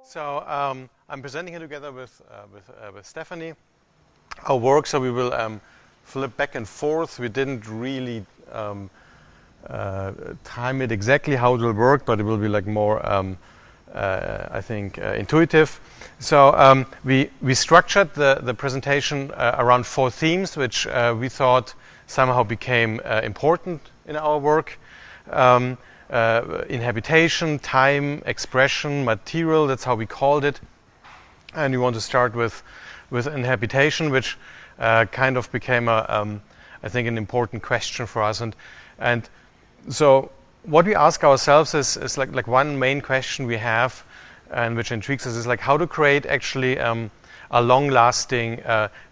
So I'm presenting here together with Stephanie our work. So we will flip back and forth. We didn't really time it exactly how it will work, but it will be like more, I think, intuitive. So we structured the presentation around 4 themes, which we thought somehow became important in our work. Inhabitation, time, expression, material, that's how we called it. And we want to start with inhabitation, which kind of became I think an important question for us. And so what we ask ourselves is like one main question we have, and which intrigues us, is like how to create actually a long-lasting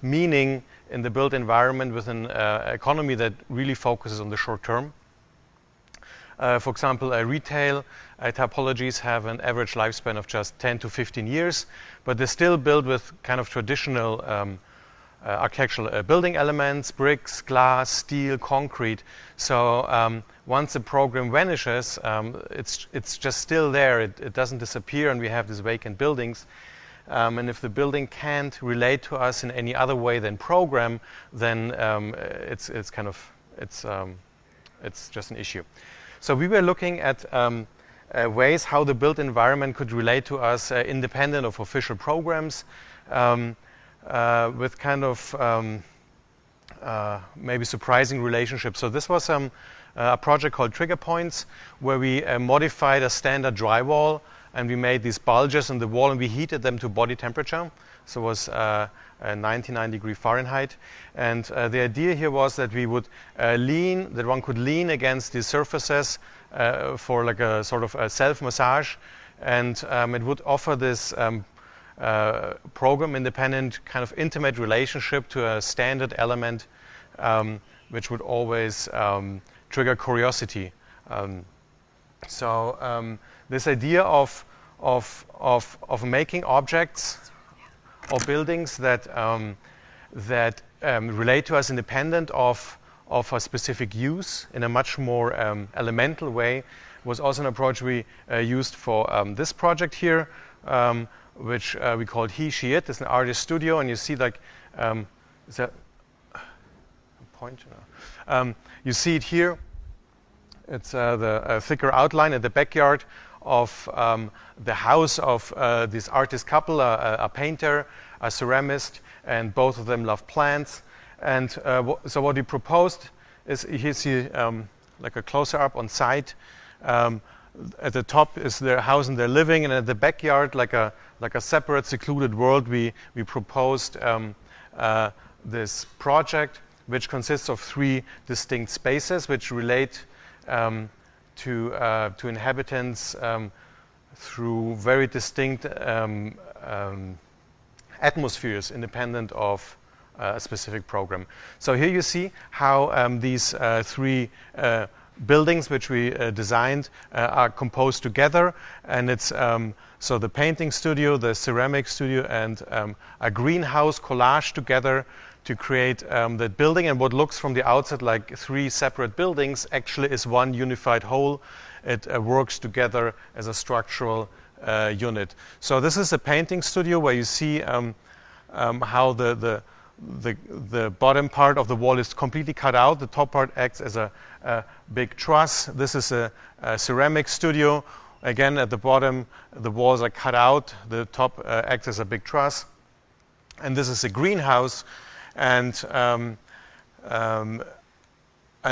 meaning in the built environment with an economy that really focuses on the short term. For example, retail typologies have an average lifespan of just 10 to 15 years, but they're still built with kind of traditional architectural building elements, bricks, glass, steel, concrete. So once the program vanishes, it's just still there. It doesn't disappear, and we have these vacant buildings. And if the building can't relate to us in any other way than program, then it's just an issue. So we were looking at ways how the built environment could relate to us independent of official programs, with kind of maybe surprising relationships. So this was a project called Trigger Points, where we modified a standard drywall, and we made these bulges in the wall, and we heated them to body temperature. So it was 99 degrees Fahrenheit. And the idea here was that we would that one could lean against these surfaces for like a sort of a self-massage. And it would offer this program-independent kind of intimate relationship to a standard element, which would always trigger curiosity. So this idea of making objects or buildings that relate to us independent of a specific use in a much more elemental way was also an approach we used for this project here, which we called He, She, It. It's an artist studio, and you see like is that a point? You see it here. It's the thicker outline in the backyard of the house of this artist couple, a painter, a ceramist, and both of them love plants. And so what we proposed is, you see like a closer up on site. At the top is their house and their living, and at the backyard, like a separate, secluded world, we proposed this project, which consists of 3 distinct spaces, which relate to inhabitants through very distinct atmospheres, independent of a specific program. So here you see how these 3 buildings which we designed are composed together, and it's so the painting studio, the ceramic studio, and a greenhouse collaged together to create that building. And what looks from the outside like 3 separate buildings actually is one unified whole. It works together as a structural unit. So this is a painting studio where you see how the bottom part of the wall is completely cut out. The top part acts as a big truss. This is a ceramic studio. Again, at the bottom, the walls are cut out. The top acts as a big truss. And this is a greenhouse. And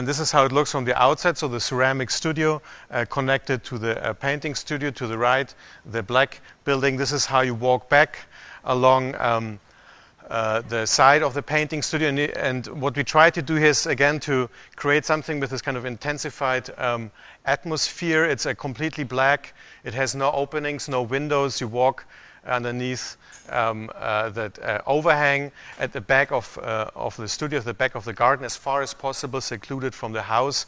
this is how it looks from the outside. So the ceramic studio connected to the painting studio to the right, the black building. This is how you walk back along the side of the painting studio. And what we try to do here is, again, to create something with this kind of intensified atmosphere. It's completely black. It has no openings, no windows. You walk underneath that overhang at the back of the studio, at the back of the garden, as far as possible, secluded from the house.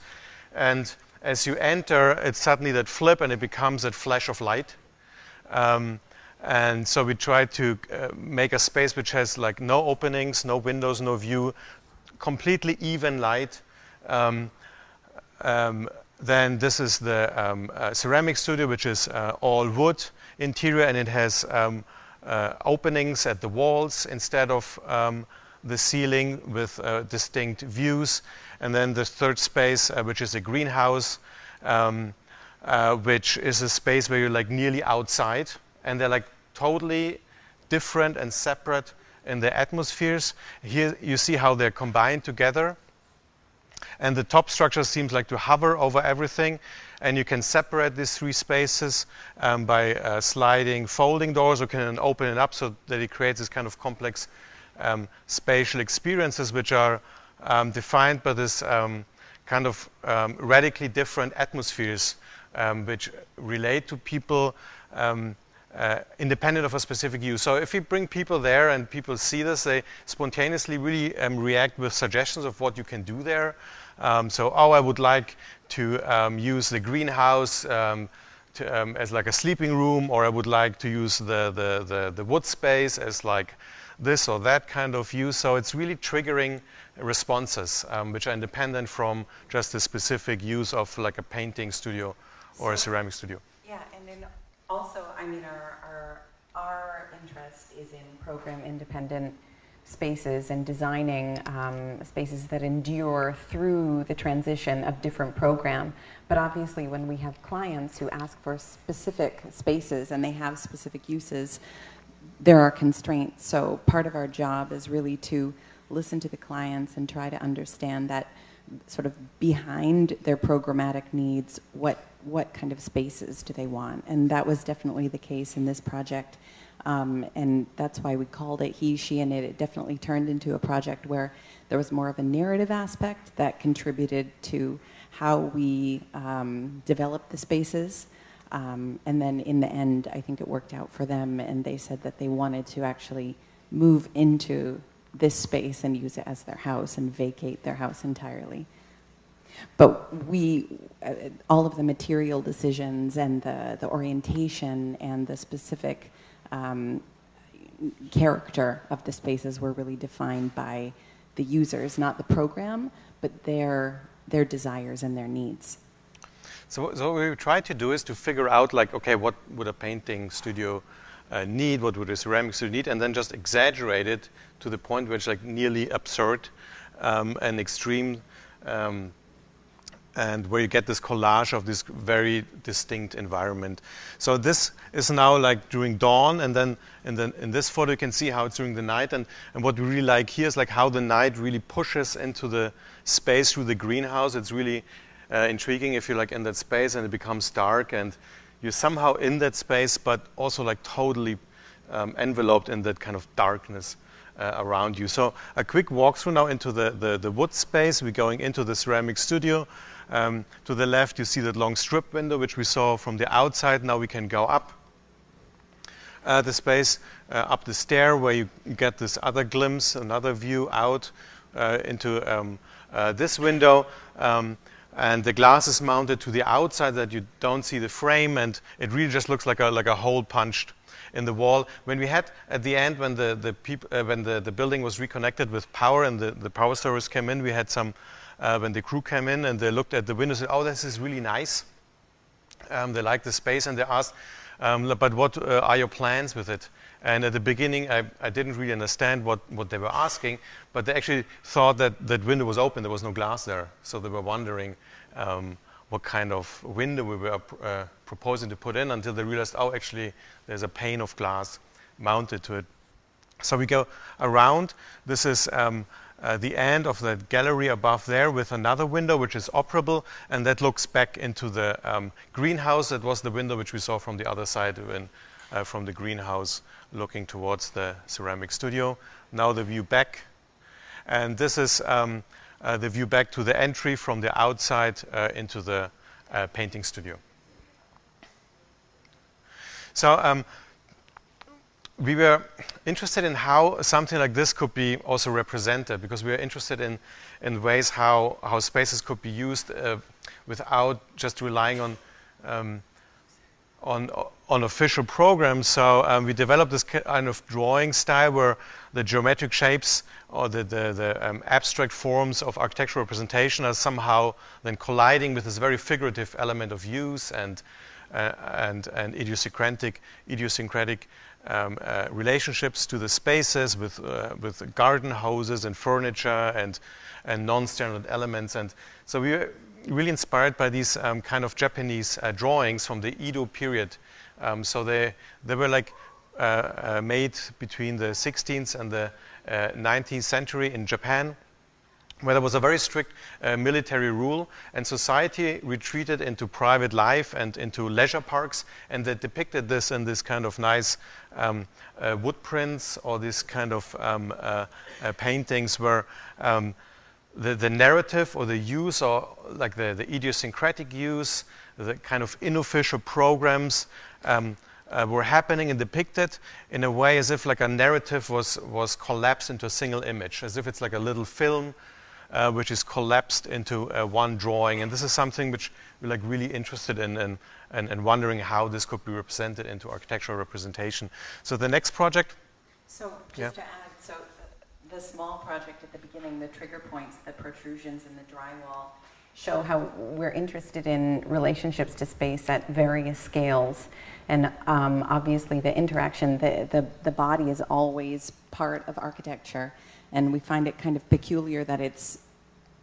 And as you enter, it's suddenly that flip, and it becomes that flash of light. And so we try to make a space which has like no openings, no windows, no view, completely even light. Then this is the ceramic studio, which is all wood. interior, and it has openings at the walls instead of the ceiling with distinct views. And then the third space, which is a greenhouse, which is a space where you're like nearly outside, and they're like totally different and separate in their atmospheres. Here you see how they're combined together, and the top structure seems like to hover over everything, and you can separate these three spaces by sliding folding doors, or can open it up so that it creates this kind of complex spatial experiences which are defined by this kind of radically different atmospheres which relate to people independent of a specific use. So if you bring people there and people see this, they spontaneously really react with suggestions of what you can do there. I would like to use the greenhouse as like a sleeping room, or I would like to use the wood space as like this or that kind of use. So it's really triggering responses which are independent from just a specific use of like a painting studio or a ceramic studio. Yeah, and then also, I mean, our interest is in program-independent spaces and designing spaces that endure through the transition of different program. But obviously, when we have clients who ask for specific spaces and they have specific uses, there are constraints. So part of our job is really to listen to the clients and try to understand that sort of behind their programmatic needs, what kind of spaces do they want? And that was definitely the case in this project. And that's why we called it He, She, and It. It definitely turned into a project where there was more of a narrative aspect that contributed to how we developed the spaces. And then in the end, I think it worked out for them, and they said that they wanted to actually move into this space and use it as their house and vacate their house entirely. But we, all of the material decisions and the orientation and the specific character of the spaces were really defined by the users, not the program, but their desires and their needs. So what we try to do is to figure out, like, okay, what would a painting studio need, what would a ceramic studio need, and then just exaggerate it to the point where it's like nearly absurd and extreme, and where you get this collage of this very distinct environment. So this is now like during dawn, and then in this photo you can see how it's during the night, and what we really like here is like how the night really pushes into the space through the greenhouse. It's really intriguing if you're like in that space and it becomes dark and you're somehow in that space, but also like totally enveloped in that kind of darkness around you. So a quick walkthrough now into the wood space. We're going into the ceramic studio. To the left you see that long strip window which we saw from the outside. Now we can go up the space, up the stair, where you get this other glimpse, another view out into this window. And the glass is mounted to the outside that you don't see the frame, and it really just looks like a hole punched in the wall. When we had at the end, when the building was reconnected with power and the power service came in, we had some when the crew came in and they looked at the windows and said, "Oh, this is really nice." They liked the space, and they asked, "But what are your plans with it?" And at the beginning, I didn't really understand what they were asking, but they actually thought that window was open. There was no glass there. So they were wondering what kind of window we were proposing to put in, until they realized, oh, actually, there's a pane of glass mounted to it. So we go around. This is the end of the gallery above there with another window which is operable, and that looks back into the greenhouse. That was the window which we saw from the other side from the greenhouse looking towards the ceramic studio. Now the view back, and this is the view back to the entry from the outside into the painting studio. So we were interested in how something like this could be also represented, because we were interested in ways how spaces could be used without just relying on official programs. So we developed this kind of drawing style where the geometric shapes or the abstract forms of architectural representation are somehow then colliding with this very figurative element of use, and and idiosyncratic relationships to the spaces with garden hoses and furniture and non-standard elements. And so we were really inspired by these kind of Japanese drawings from the Edo period. So they were like made between the 16th and the 19th century in Japan, where there was a very strict military rule, and society retreated into private life and into leisure parks, and they depicted this in this kind of nice wood prints or this kind of paintings where the narrative or the use, or like the idiosyncratic use, the kind of unofficial programs were happening and depicted in a way as if like a narrative was collapsed into a single image, as if it's like a little film which is collapsed into one drawing. And this is something which we're like really interested in and wondering how this could be represented into architectural representation. So the next project. So just to add, so the small project at the beginning, the trigger points, the protrusions in the drywall, show how we're interested in relationships to space at various scales. And obviously the interaction, the body is always part of architecture. And we find it kind of peculiar that it's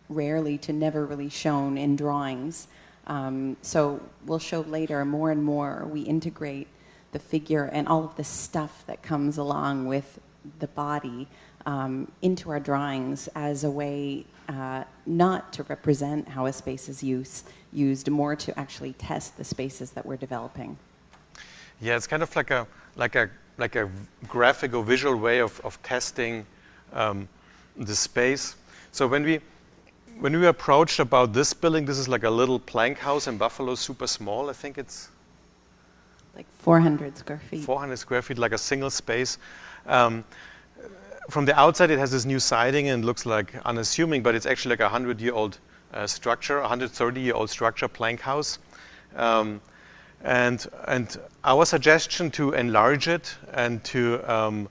rarely to never really shown in drawings. So we'll show later more and more we integrate the figure and all of the stuff that comes along with the body into our drawings as a way not to represent how a space is used, more to actually test the spaces that we're developing. Yeah, it's kind of like a graphic or visual way of testing the space. So when we were approached about this building, this is like a little plank house in Buffalo, super small. I think it's like 400 square feet. 400 square feet, like a single space. From the outside, it has this new siding and looks like unassuming, but it's actually like a 100-year-old structure, 130-year-old structure, plank house. And our suggestion to enlarge it and to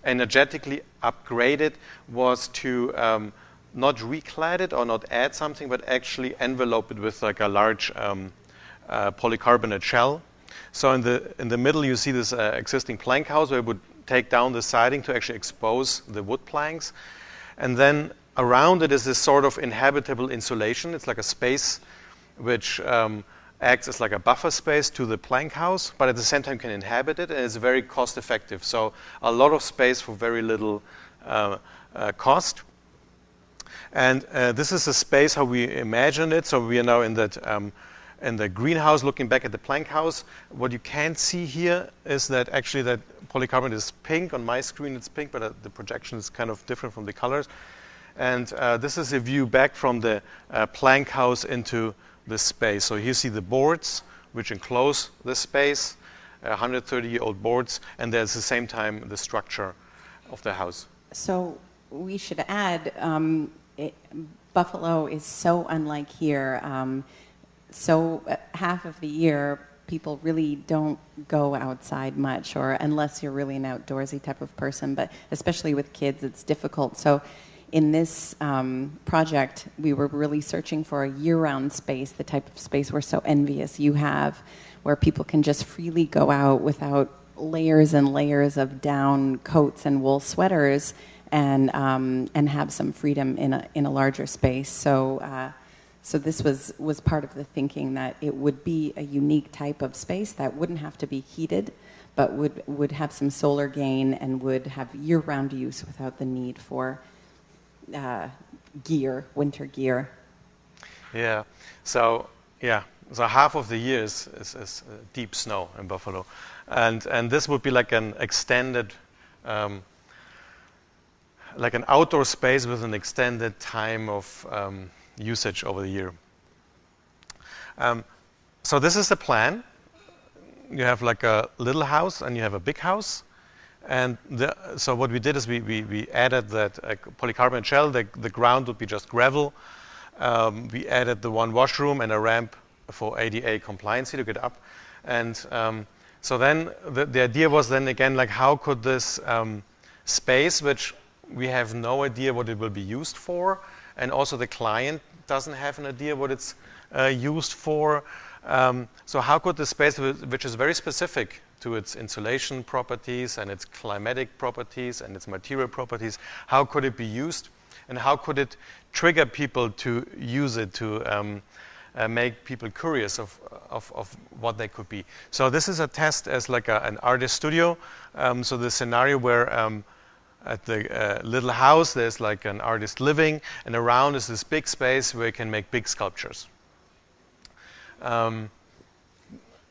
energetically upgrade it was to not reclad it or not add something, but actually envelope it with like a large polycarbonate shell. So in the middle, you see this existing plank house where we would take down the siding to actually expose the wood planks. And then around it is this sort of inhabitable insulation. It's like a space which acts as like a buffer space to the plank house, but at the same time can inhabit it, and it's very cost effective. So a lot of space for very little cost. And this is a space how we imagine it. So we are now in that in the greenhouse looking back at the plank house. What you can't see here is that actually that polycarbonate is pink. On my screen it's pink, but the projection is kind of different from the colors. And this is a view back from the plank house into this space. So you see the boards which enclose this space, 130-year-old boards, and there's at the same time the structure of the house. So we should add, Buffalo is so unlike here. So half of the year, people really don't go outside much, or unless you're really an outdoorsy type of person, but especially with kids, it's difficult. So in this project, we were really searching for a year-round space, the type of space we're so envious you have, where people can just freely go out without layers and layers of down coats and wool sweaters, and have some freedom in a larger space. So this was part of the thinking, that it would be a unique type of space that wouldn't have to be heated, but would have some solar gain and would have year-round use without the need for winter gear. Yeah. So half of the year is deep snow in Buffalo, and this would be like an extended, like an outdoor space with an extended time of usage over the year. So this is the plan. You have like a little house and you have a big house. And so what we did is we added that polycarbonate shell. The ground would be just gravel. We added the one washroom and a ramp for ADA compliance to get up. And so then the idea was then again, like, how could this space, which we have no idea what it will be used for, and also the client doesn't have an idea what it's used for. So how could the space, which is very specific to its insulation properties and its climatic properties and its material properties, how could it be used? And how could it trigger people to use it, to make people curious of what they could be? So this is a test as like an artist studio. So the scenario where at the little house there's like an artist living, and around is this big space where you can make big sculptures.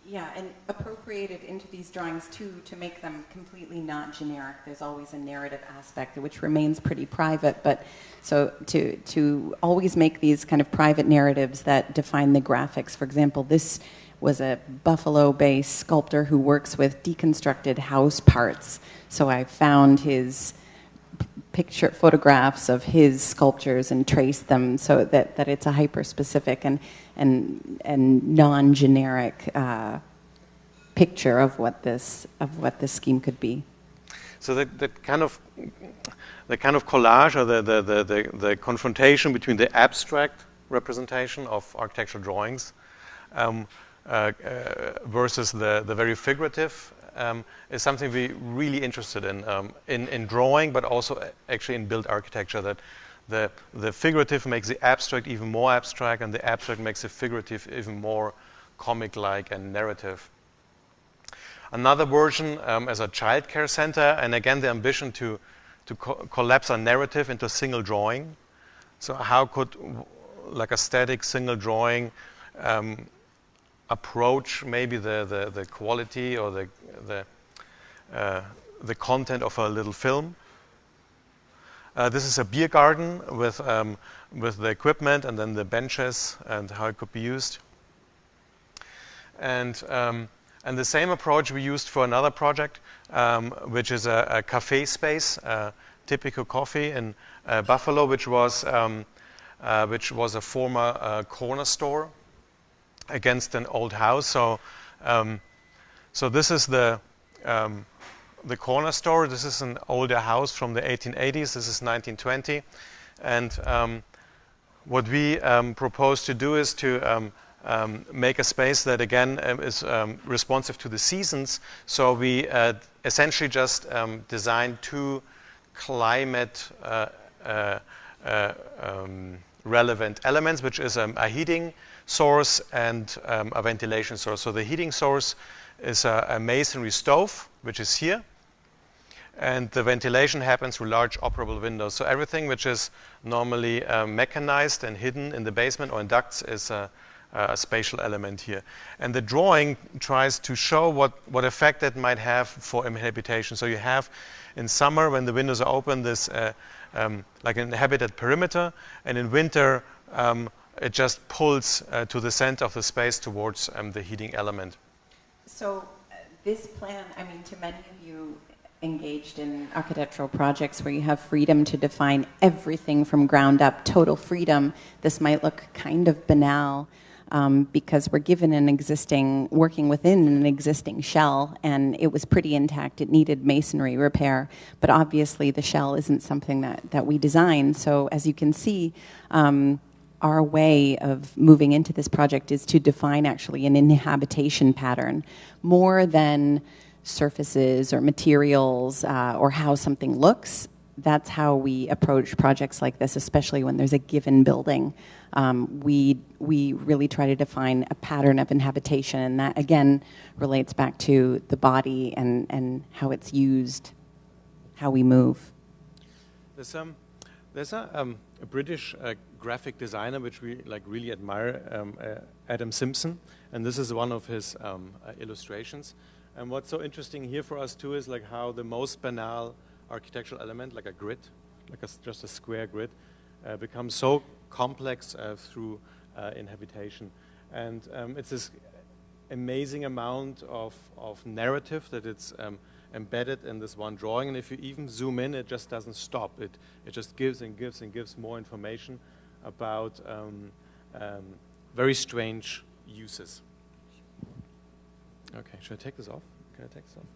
Yeah, and appropriated into these drawings too to make them completely not generic. There's always a narrative aspect which remains pretty private, but so to always make these kind of private narratives that define the graphics. For example, this was a Buffalo-based sculptor who works with deconstructed house parts. So I found his picture photographs of his sculptures and traced them so that it's a hyper-specific and non-generic picture of what this scheme could be. So the kind of collage, or the confrontation between the abstract representation of architectural drawings versus the very figurative is something we're really interested in drawing, but also actually in built architecture. That the figurative makes the abstract even more abstract, and the abstract makes the figurative even more comic-like and narrative. Another version as a childcare center, and again the ambition to collapse a narrative into a single drawing. So how could like a static single drawing approach maybe the quality or the content of a little film? This is a beer garden with the equipment and then the benches and how it could be used. And the same approach we used for another project, which is a cafe space, typical coffee in Buffalo, which was a former corner store against an old house. So this is the corner store. This is an older house from the 1880s. This is 1920. And what we propose to do is to make a space that, again, is responsive to the seasons. So we essentially just designed two climate relevant elements, which is a heating source and a ventilation source. So the heating source is a masonry stove, which is here. And the ventilation happens through large operable windows. So everything which is normally mechanized and hidden in the basement or in ducts is a spatial element here. And the drawing tries to show what effect that might have for inhabitation. So you have in summer, when the windows are open, this like an inhabited perimeter, and in winter it just pulls to the center of the space towards the heating element. So this plan, I mean, to many of you engaged in architectural projects where you have freedom to define everything from ground up, total freedom, this might look kind of banal because we're given working within an existing shell, and it was pretty intact. It needed masonry repair, but obviously the shell isn't something that we design. So as you can see, our way of moving into this project is to define actually an inhabitation pattern more than surfaces or materials or how something looks. That's how we approach projects like this, especially when there's a given building. We really try to define a pattern of inhabitation, and that again relates back to the body and how it's used, how we move. There's a British graphic designer which we really admire, Adam Simpson, and this is one of his illustrations. And what's so interesting here for us too is like how the most banal architectural element, like a grid, just a square grid, becomes so complex through inhabitation. And it's this amazing amount of narrative that it's embedded in this one drawing. And if you even zoom in, it just doesn't stop. It just gives and gives and gives more information about very strange uses. Okay, should I take this off? Can I take this off?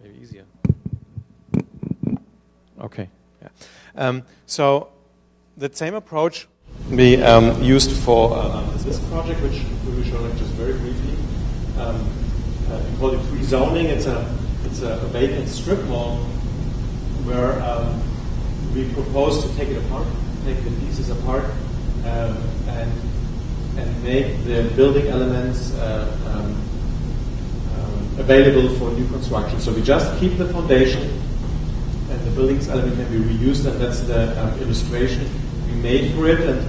Maybe easier. Okay, yeah. So that same approach we used for this project, which we will show like just very briefly. We call it rezoning. It's a vacant strip mall where we propose to take it apart, take the pieces apart, and make the building elements available for new construction. So we just keep the foundation, and the building's element can be reused, and that's the illustration we made for it. And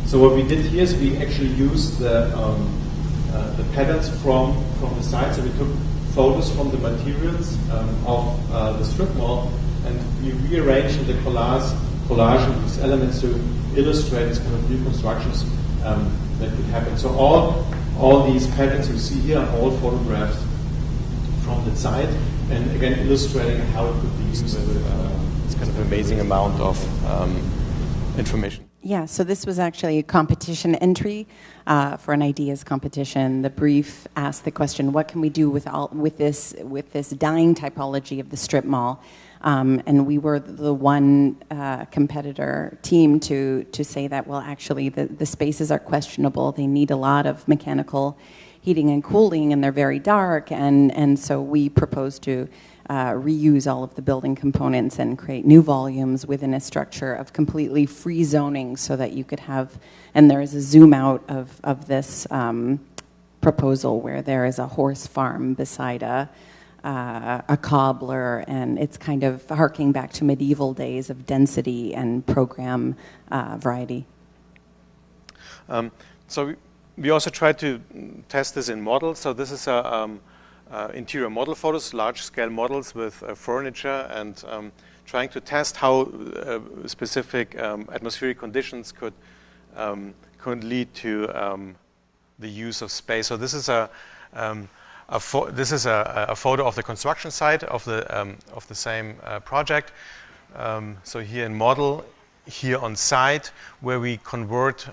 so what we did here is we actually used the patterns from the site. So we took photos from the materials of the strip mall, and we rearranged the collage these elements to illustrate these kind of new constructions that could happen. So all these patterns you see here are all photographs from the site, and again illustrating how it could be used with this kind of amazing amount of information. Yeah, so this was actually a competition entry for an ideas competition. The brief asked the question, what can we do with this dying typology of the strip mall? And we were the one competitor team to say that, well, actually, the spaces are questionable. They need a lot of mechanical heating and cooling, and they're very dark. And so we proposed to reuse all of the building components and create new volumes within a structure of completely free zoning so that you could have, and there is a zoom out of this proposal where there is a horse farm beside a cobbler, and it's kind of harking back to medieval days of density and program variety. So we also tried to test this in models. So this is interior model photos, large-scale models with furniture, and trying to test how specific atmospheric conditions could lead to the use of space. So this is a photo of the construction site of the same project. So here in model, here on site, where we convert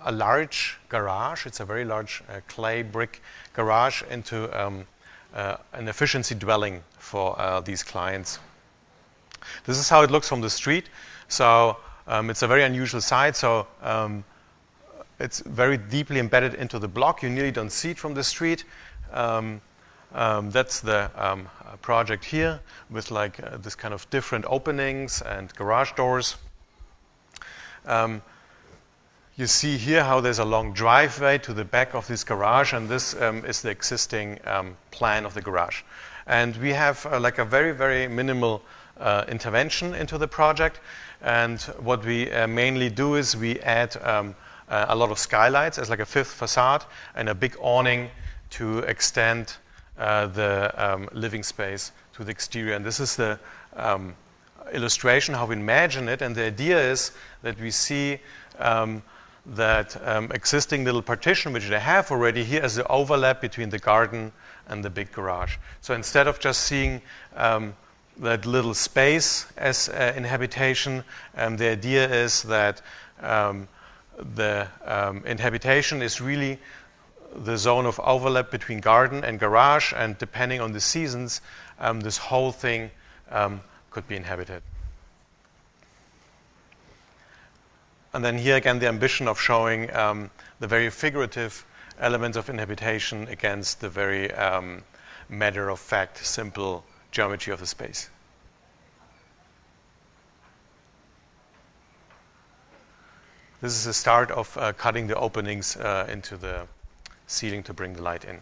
a large garage. It's a very large clay brick garage into an efficiency dwelling for these clients. This is how it looks from the street. So it's a very unusual site. So it's very deeply embedded into the block. You nearly don't see it from the street. That's the project here with like this kind of different openings and garage doors. You see here how there's a long driveway to the back of this garage, and this is the existing plan of the garage. And we have like a very, very minimal intervention into the project. And what we mainly do is we add a lot of skylights as like a fifth facade and a big awning to extend the living space to the exterior. And this is the illustration, how we imagine it. And the idea is that we see that existing little partition, which they have already here, as the overlap between the garden and the big garage. So instead of just seeing that little space as inhabitation, the idea is that the inhabitation is really the zone of overlap between garden and garage, and depending on the seasons, this whole thing could be inhabited. And then here again, the ambition of showing the very figurative elements of inhabitation against the very matter-of-fact, simple geometry of the space. This is the start of cutting the openings into the ceiling to bring the light in.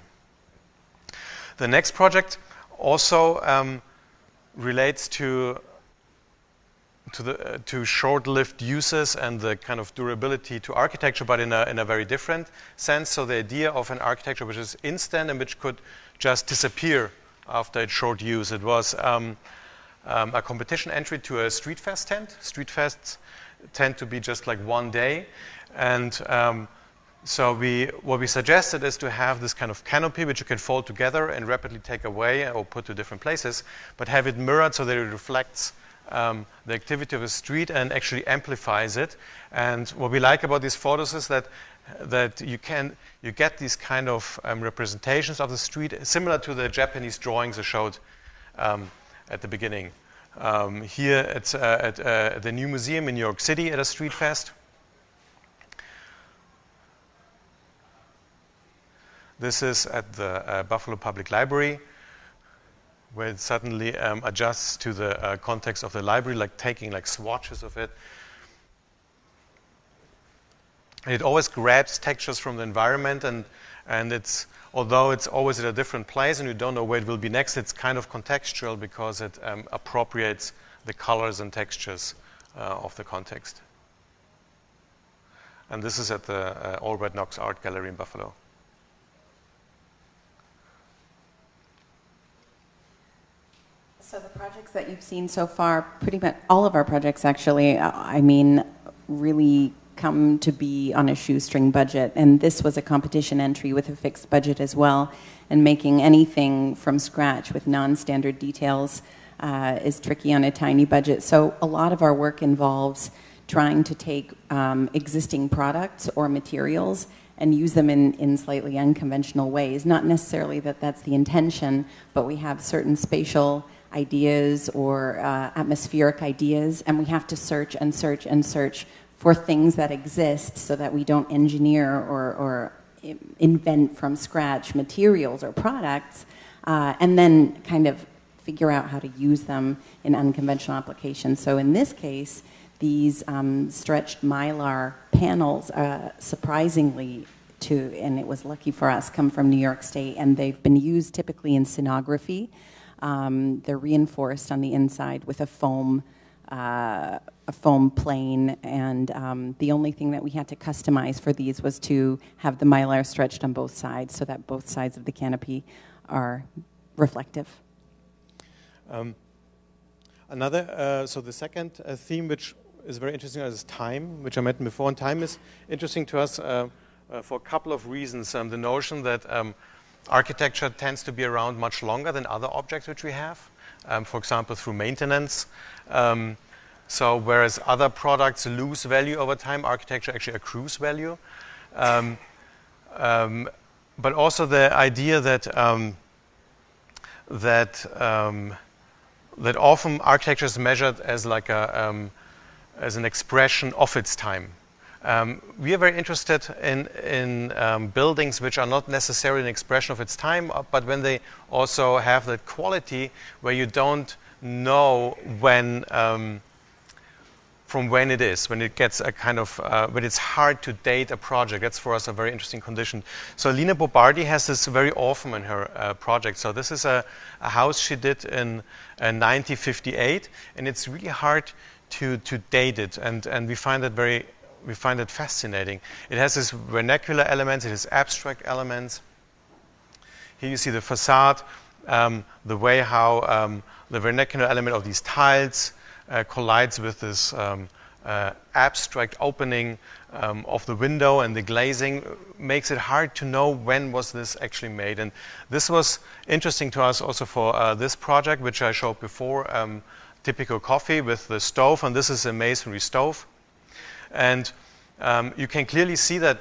The next project also relates to short-lived uses and the kind of durability to architecture, but in a very different sense. So the idea of an architecture which is instant and which could just disappear after its short use. It was a competition entry to a street fest tent. Street fests tend to be just like one day, and so what we suggested is to have this kind of canopy which you can fold together and rapidly take away or put to different places, but have it mirrored so that it reflects the activity of a street and actually amplifies it. And what we like about these photos is that you get these kind of representations of the street similar to the Japanese drawings I showed at the beginning. Here it's at the new museum in New York City at a street fest. This is at the Buffalo Public Library, where it suddenly adjusts to the context of the library, like taking like swatches of it. And it always grabs textures from the environment, and it's, although it's always at a different place and you don't know where it will be next, it's kind of contextual because it appropriates the colors and textures of the context. And this is at the Albert Knox Art Gallery in Buffalo. So the projects that you've seen so far, pretty much all of our projects actually, I mean, really come to be on a shoestring budget. And this was a competition entry with a fixed budget as well. And making anything from scratch with non-standard details is tricky on a tiny budget. So a lot of our work involves trying to take existing products or materials and use them in slightly unconventional ways. Not necessarily that that's the intention, but we have certain spatial ideas or atmospheric ideas, and we have to search and search and search for things that exist so that we don't engineer or invent from scratch materials or products, and then kind of figure out how to use them in unconventional applications. So in this case, these stretched mylar panels, surprisingly, and it was lucky for us, come from New York State, and they've been used typically in scenography. They're reinforced on the inside with a foam plane, and the only thing that we had to customize for these was to have the mylar stretched on both sides so that both sides of the canopy are reflective. So the second theme, which is very interesting, is time, which I mentioned before. And time is interesting to us for a couple of reasons. The notion that architecture tends to be around much longer than other objects which we have, for example, through maintenance. So whereas other products lose value over time, architecture actually accrues value. But also the idea that that often architecture is measured as like as an expression of its time. We are very interested in buildings which are not necessarily an expression of its time, but when they also have that quality where you don't know when, from when it is, when it gets a kind of, when it's hard to date a project. That's for us a very interesting condition. So Lina Bobardi has this very often in her project. So this is a house she did in 1958, and it's really hard to date it, and we find it fascinating. It has this vernacular elements, it has abstract elements. Here you see the facade, the way how the vernacular element of these tiles collides with this abstract opening of the window, and the glazing makes it hard to know when was this actually made. And this was interesting to us also for this project, which I showed before, typical coffee with the stove, and this is a masonry stove. And you can clearly see that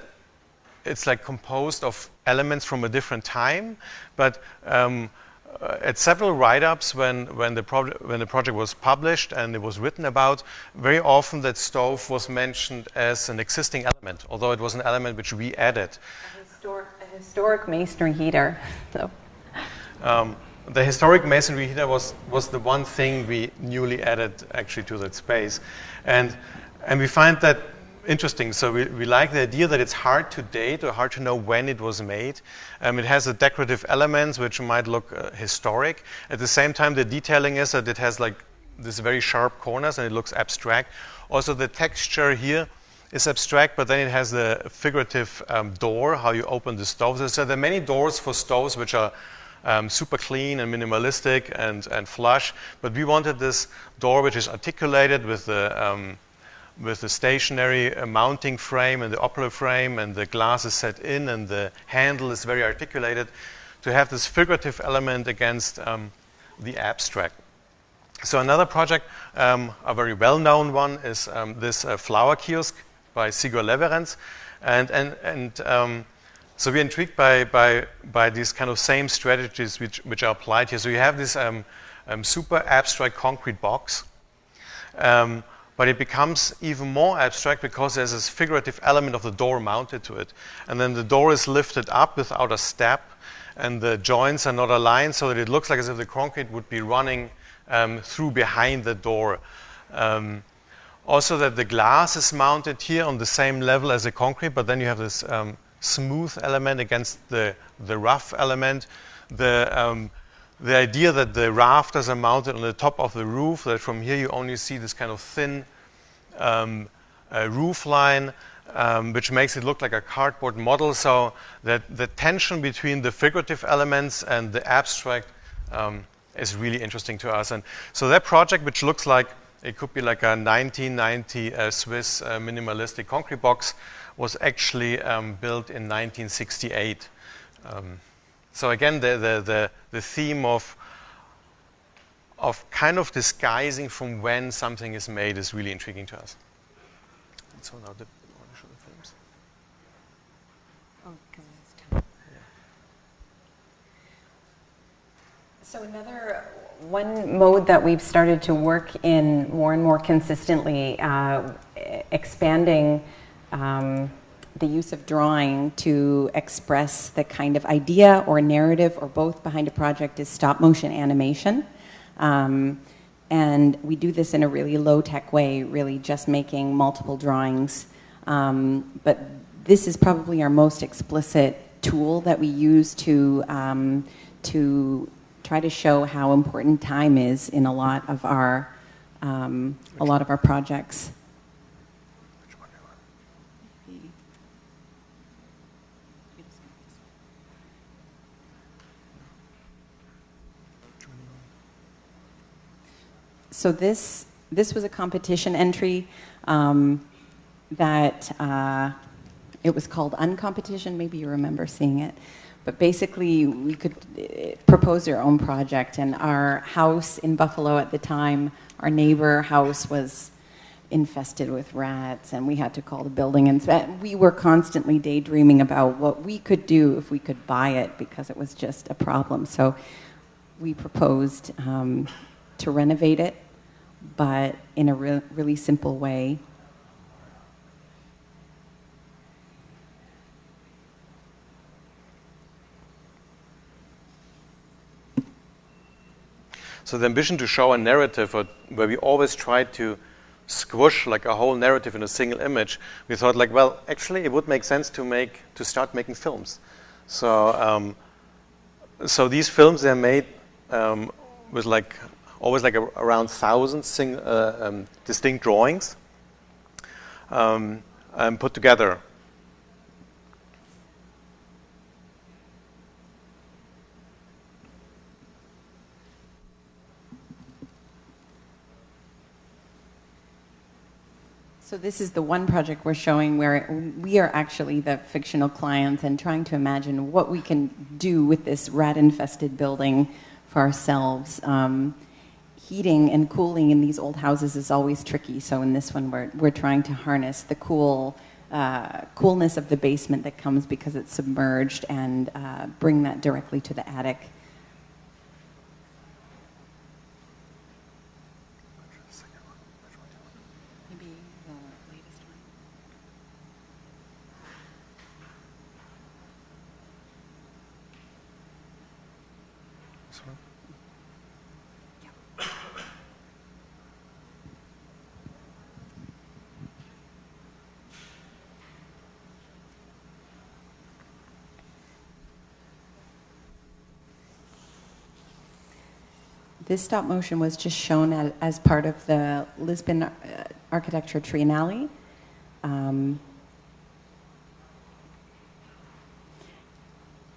it's like composed of elements from a different time. But at several write-ups, when the project was published and it was written about, very often that stove was mentioned as an existing element, although it was an element which we added. A historic masonry heater. So. The historic masonry heater was the one thing we newly added actually to that space. And we find that interesting. So we like the idea that it's hard to date or hard to know when it was made. It has the decorative elements which might look historic. At the same time, the detailing is that it has like this very sharp corners and it looks abstract. Also, the texture here is abstract, but then it has the figurative door, how you open the stove. So there are many doors for stoves which are super clean and minimalistic and flush, but we wanted this door which is articulated with the stationary mounting frame and the operal frame, and the glass is set in and the handle is very articulated, to have this figurative element against the abstract. So another project, a very well-known one, is this flower kiosk by Sigur Leverens, and so we're intrigued by these kind of same strategies which are applied here. So you have this super abstract concrete box. But it becomes even more abstract because there's this figurative element of the door mounted to it. And then the door is lifted up without a step, and the joints are not aligned so that it looks like as if the concrete would be running through behind the door. Also that the glass is mounted here on the same level as the concrete, but then you have this smooth element against the rough element. The idea that the rafters are mounted on the top of the roof, that from here you only see this kind of thin roof line, which makes it look like a cardboard model, so that the tension between the figurative elements and the abstract is really interesting to us. And so that project, which looks like it could be like a 1990 Swiss minimalistic concrete box, was actually built in 1968. So again, the theme of kind of disguising from when something is made is really intriguing to us. And so now I want to show the films. Oh, because it's time. Yeah. So one mode that we've started to work in more and more consistently, expanding the use of drawing to express the kind of idea or narrative or both behind a project, is stop motion animation. And we do this in a really low-tech way, really just making multiple drawings. But this is probably our most explicit tool that we use to try to show how important time is in a lot of our projects. So this was a competition entry that it was called Uncompetition. Maybe you remember seeing it. But basically, we could propose our own project. And our house in Buffalo at the time, our neighbor house was infested with rats, and we had to call the building inspector. We were constantly daydreaming about what we could do if we could buy it, because it was just a problem. So we proposed to renovate it, but in a really simple way. So the ambition to show a narrative where we always tried to squish like a whole narrative in a single image, we thought like, well, actually it would make sense to start making films. So so these films, they're made with like always like around 1,000 distinct drawings put together. So this is the one project we're showing where we are actually the fictional clients and trying to imagine what we can do with this rat-infested building for ourselves. Heating and cooling in these old houses is always tricky, so in this one we're trying to harness the coolness of the basement that comes because it's submerged and bring that directly to the attic. This stop motion was just shown as part of the Lisbon Architecture Triennale. And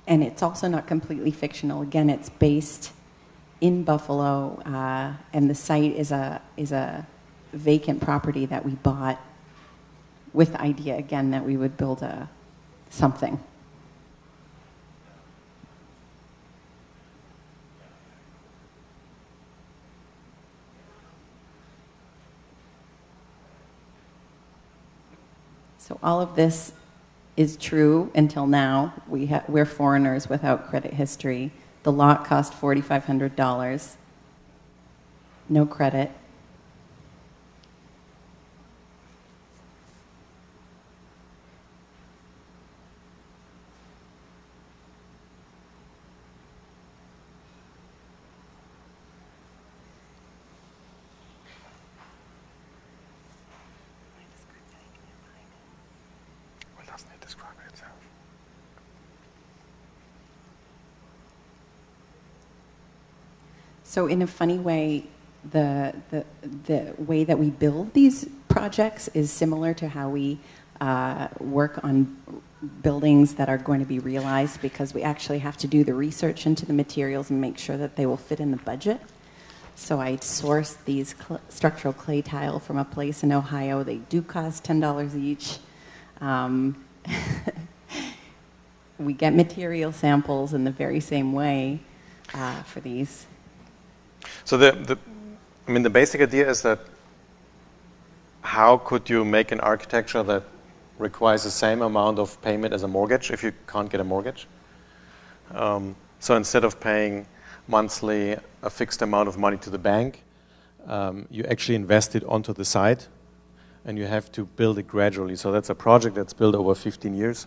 it's also not completely fictional. Again, it's based in Buffalo, and the site is a vacant property that we bought with the idea, again, that we would build something. So all of this is true until now. We're foreigners without credit history. The lot cost $4,500. no credit. Well, doesn't it describe it itself? So in a funny way, the way that we build these projects is similar to how we work on buildings that are going to be realized, because we actually have to do the research into the materials and make sure that they will fit in the budget. So I sourced these structural clay tile from a place in Ohio. They do cost $10 each. We get material samples in the very same way for these. So the basic idea is that how could you make an architecture that requires the same amount of payment as a mortgage if you can't get a mortgage? So instead of paying monthly a fixed amount of money to the bank, you actually invest it onto the site, and you have to build it gradually. So that's a project that's built over 15 years.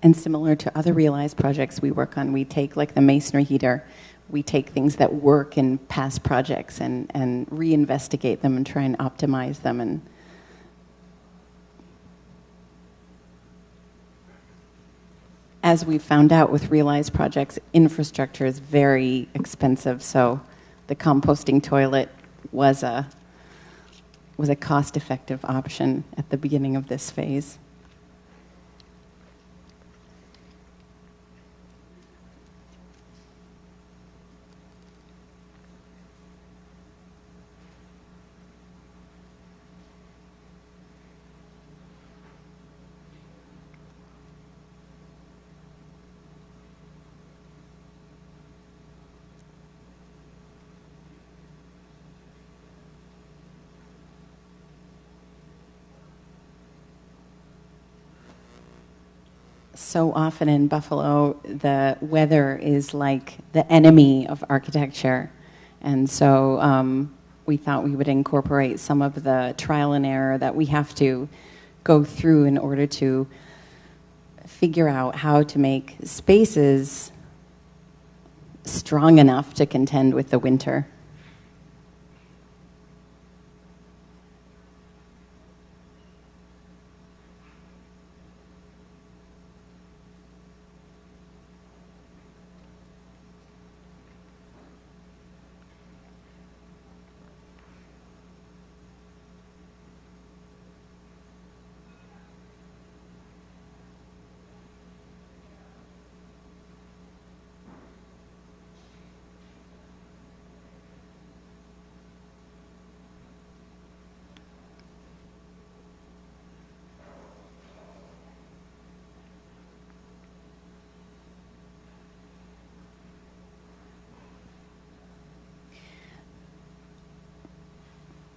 And similar to other realized projects we work on, we take, like the masonry heater, we take things that work in past projects and reinvestigate them and try and optimize them. And as we found out with realized projects, infrastructure is very expensive, so the composting toilet was a cost-effective option at the beginning of this phase. So often in Buffalo, the weather is like the enemy of architecture. And so we thought we would incorporate some of the trial and error that we have to go through in order to figure out how to make spaces strong enough to contend with the winter.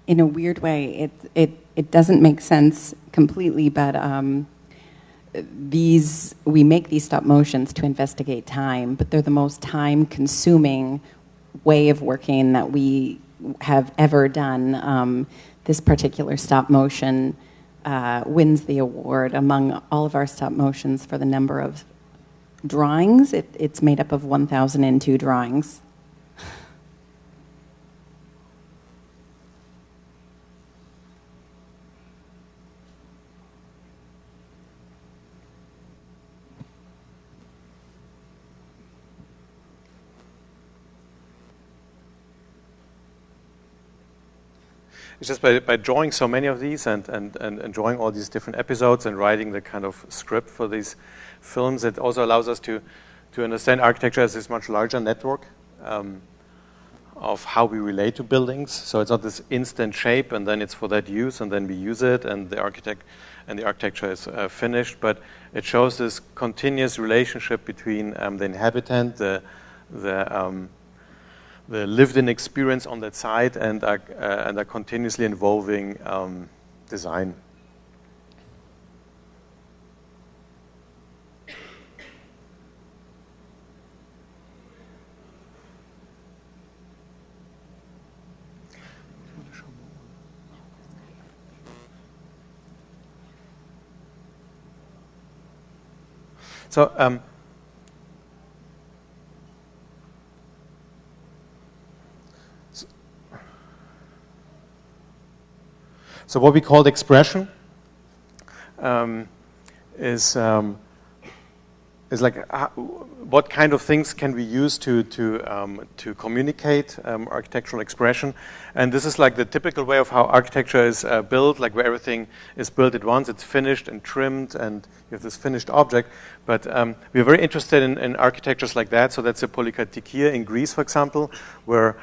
In a weird way, it doesn't make sense completely, but we make these stop motions to investigate time, but they're the most time-consuming way of working that we have ever done. This particular stop motion wins the award among all of our stop motions for the number of drawings. It's made up of 1,002 drawings. It's just by drawing so many of these and drawing all these different episodes and writing the kind of script for these films, it also allows us to understand architecture as this much larger network of how we relate to buildings. So it's not this instant shape and then it's for that use and then we use it and the architecture is finished, but it shows this continuous relationship between the inhabitant, the lived-in experience on that site, and a continuously evolving design. So so what we called expression is like what kind of things can we use to communicate architectural expression, and this is like the typical way of how architecture is built, like where everything is built at once, it's finished and trimmed, and you have this finished object. But we're very interested in architectures like that. So that's a polykatikia in Greece, for example, where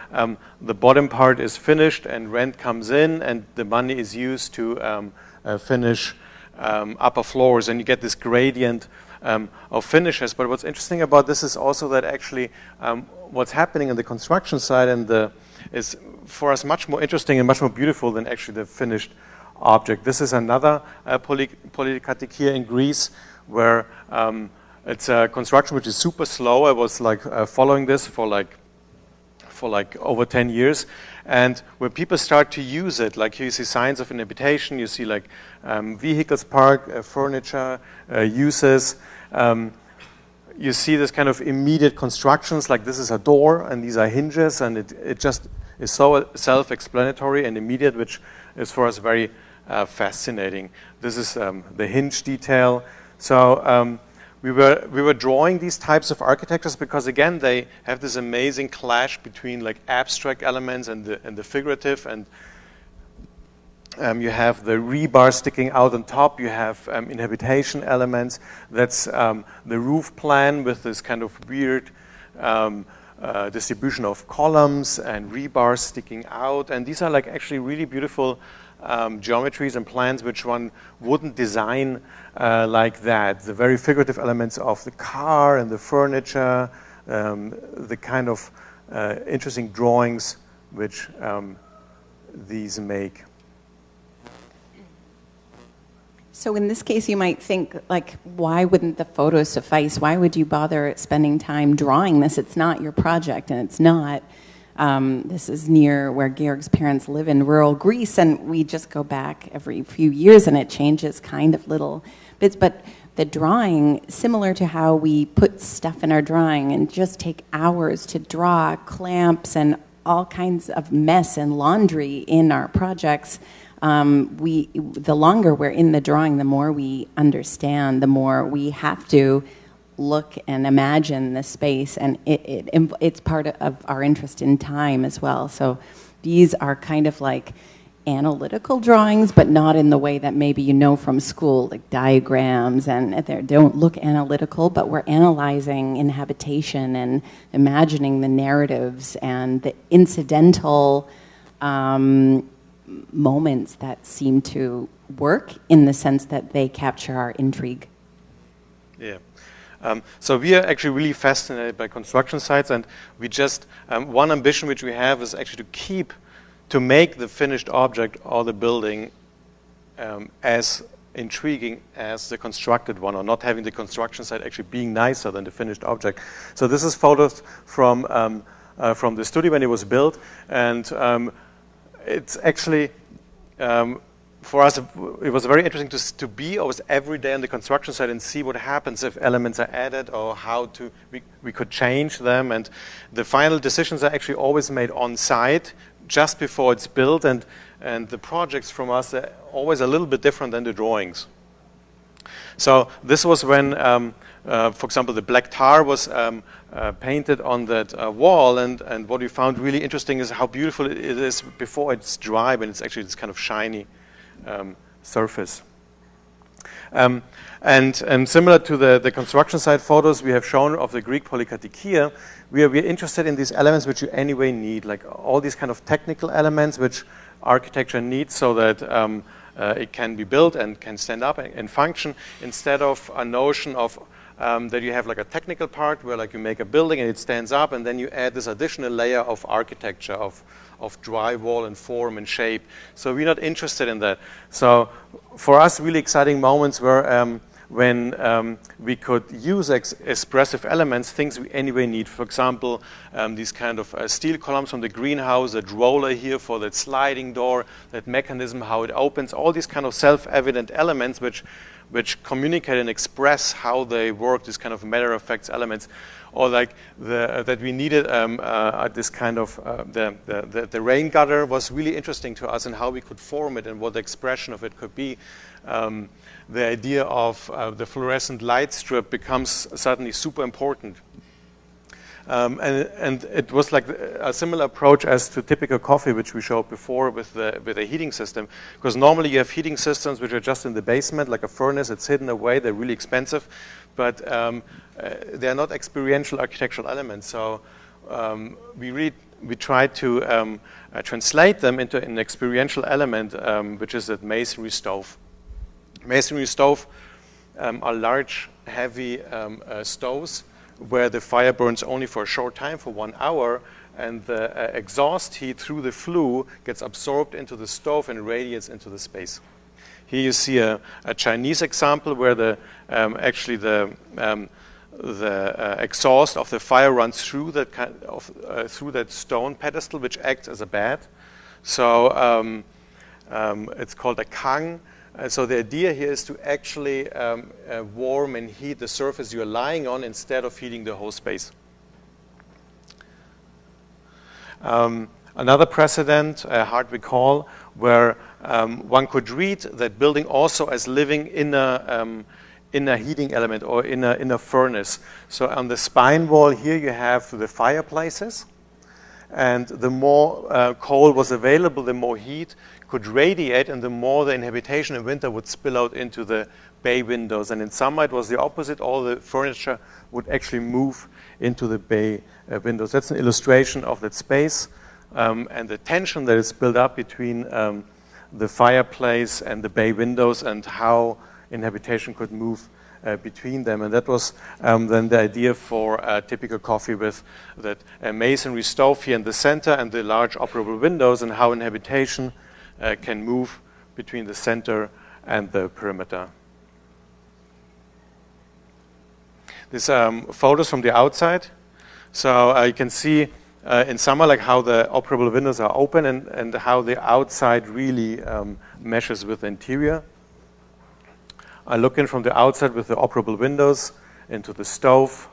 the bottom part is finished and rent comes in, and the money is used to finish upper floors, and you get this gradient of finishes. But what's interesting about this is also that actually what's happening on the construction side is for us much more interesting and much more beautiful than actually the finished object. This is another polykatikia in Greece where it's a construction which is super slow. I was like following this for like over 10 years. And when people start to use it, like you see signs of inhabitation, you see like vehicles parked, furniture, uses. You see this kind of immediate constructions, like this is a door and these are hinges, and it just is so self-explanatory and immediate, which is for us very fascinating. This is the hinge detail. So we were drawing these types of architectures because, again, they have this amazing clash between like abstract elements and the figurative, and you have the rebar sticking out on top. You have inhabitation elements. That's the roof plan with this kind of weird distribution of columns and rebars sticking out. And these are like actually really beautiful geometries and plans which one wouldn't design like that. The very figurative elements of the car and the furniture, the kind of interesting drawings which these make. So in this case, you might think, like, why wouldn't the photos suffice? Why would you bother spending time drawing this? It's not your project, and it's not. This is near where Georg's parents live in rural Greece, and we just go back every few years, and it changes kind of little bits. But the drawing, similar to how we put stuff in our drawing and just take hours to draw clamps and all kinds of mess and laundry in our projects, the longer we're in the drawing, the more we understand, the more we have to look and imagine the space, and it's part of our interest in time as well. So these are kind of like analytical drawings, but not in the way that maybe you know from school, like diagrams, and they don't look analytical, but we're analyzing inhabitation and imagining the narratives and the incidental moments that seem to work in the sense that they capture our intrigue. Yeah. So we are actually really fascinated by construction sites, and we just, one ambition which we have is actually to make the finished object or the building as intriguing as the constructed one, or not having the construction site actually being nicer than the finished object. So this is photos from the studio when it was built, and it's actually, for us, it was very interesting to be always every day on the construction site and see what happens if elements are added or how we could change them. And the final decisions are actually always made on site just before it's built, and the projects from us are always a little bit different than the drawings. So this was when, for example, the black tar was painted on that wall, and what we found really interesting is how beautiful it is before it's dry, when it's actually this kind of shiny surface. And similar to the construction site photos we have shown of the Greek polykatikia, we are interested in these elements which you anyway need, like all these kind of technical elements which architecture needs so that it can be built and can stand up and function, instead of a notion of that you have like a technical part where like you make a building and it stands up, and then you add this additional layer of architecture, of drywall and form and shape. So we're not interested in that. So for us, really exciting moments were when we could use expressive elements, things we anyway need. For example, these kind of steel columns from the greenhouse, that roller here for that sliding door, that mechanism, how it opens, all these kind of self-evident elements which which communicate and express how they work, these kind of matter effects elements, or like that we needed this kind of the rain gutter was really interesting to us, and how we could form it and what the expression of it could be. The idea of the fluorescent light strip becomes suddenly super important. And it was like a similar approach as to typical coffee, which we showed before with a heating system. Because normally you have heating systems which are just in the basement, like a furnace. It's hidden away. They're really expensive, but they're not experiential architectural elements. So we tried to translate them into an experiential element, which is that masonry stove. Masonry stove are large, heavy stoves where the fire burns only for a short time, for 1 hour, and the exhaust heat through the flue gets absorbed into the stove and radiates into the space. Here you see a Chinese example where the exhaust of the fire runs through that through that stone pedestal, which acts as a bed. So it's called a kang. So the idea here is to actually warm and heat the surface you're lying on instead of heating the whole space. Another precedent, hard recall, where one could read that building also as living in a heating element or in a furnace. So on the spine wall here you have the fireplaces, and the more coal was available, the more heat could radiate, and the more the inhabitation in winter would spill out into the bay windows. And in summer it was the opposite. All the furniture would actually move into the bay windows. That's an illustration of that space and the tension that is built up between the fireplace and the bay windows, and how inhabitation could move between them. And that was then the idea for a typical coffee, with that masonry stove here in the center and the large operable windows, and how inhabitation can move between the center and the perimeter. These photos from the outside. So you can see in summer like how the operable windows are open, and how the outside really meshes with the interior. I look in from the outside with the operable windows into the stove.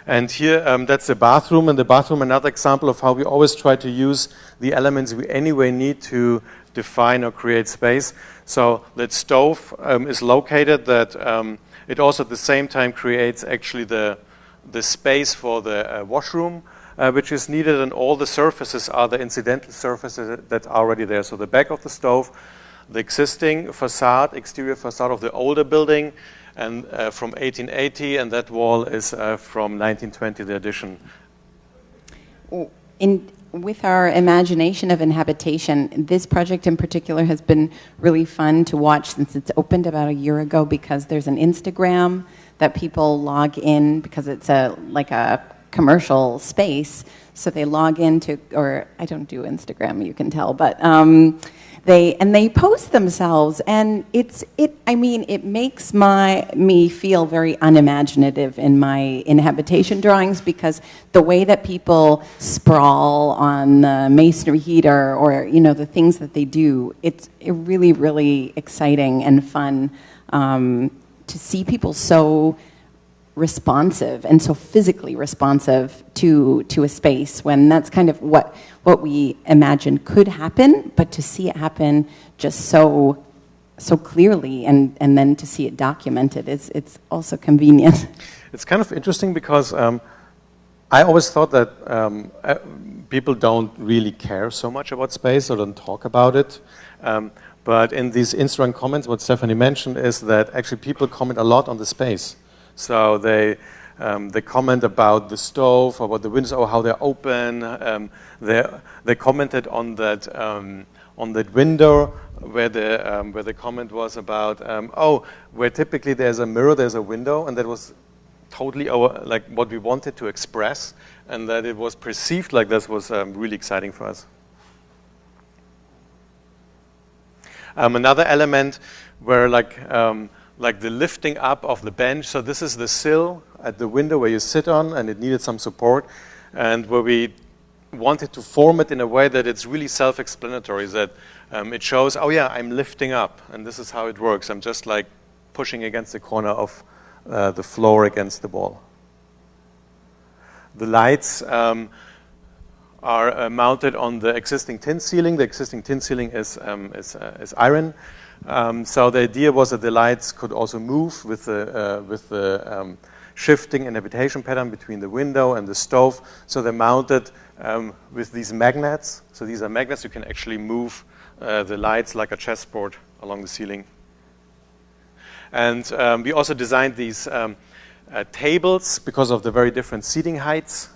And here, that's the bathroom. And the bathroom, another example of how we always try to use the elements we anyway need to define or create space. So that stove is located, that it also at the same time creates actually the space for the washroom, which is needed, and all the surfaces are the incidental surfaces that are already there. So the back of the stove, the existing facade, exterior facade of the older building, and from 1880, and that wall is from 1920, the addition. With our imagination of inhabitation, this project in particular has been really fun to watch since it's opened about a year ago, because there's an Instagram that people log in, because it's like a commercial space. So they log into, or I don't do Instagram, you can tell, but they post themselves, and it makes me feel very unimaginative in my inhabitation drawings, because the way that people sprawl on the masonry heater, or the things that they do, it's really, really exciting and fun to see people so responsive and so physically responsive to a space, when that's kind of what we imagined could happen, but to see it happen just so clearly, and then to see it documented, it's also convenient. It's kind of interesting, because I always thought that people don't really care so much about space, or don't talk about it. But in these Instagram comments, what Stephanie mentioned is that actually people comment a lot on the space. So they comment about the stove, about the windows, or how they're open. They commented on that window where the comment was about where typically there's a mirror, there's a window, and that was totally like what we wanted to express, and that it was perceived like this was really exciting for us. Another element where like the lifting up of the bench. So this is the sill at the window where you sit on, and it needed some support, and where we wanted to form it in a way that it's really self-explanatory, that it shows, oh yeah, I'm lifting up, and this is how it works. I'm just like pushing against the corner of the floor against the wall. The lights are mounted on the existing tin ceiling. The existing tin ceiling is iron. So the idea was that the lights could also move with the shifting and habitation pattern between the window and the stove. So they're mounted with these magnets. So these are magnets. You can actually move the lights like a chessboard along the ceiling. And we also designed these tables because of the very different seating heights,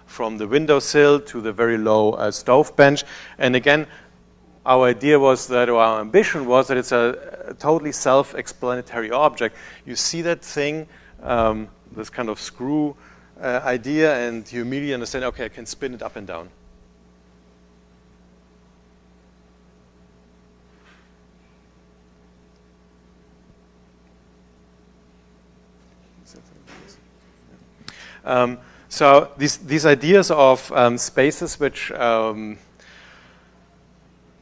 from the windowsill to the very low stove bench. And again, our idea was that, or our ambition was that it's a totally self-explanatory object. You see that thing, this kind of screw idea, and you immediately understand, okay, I can spin it up and down. So these ideas of spaces which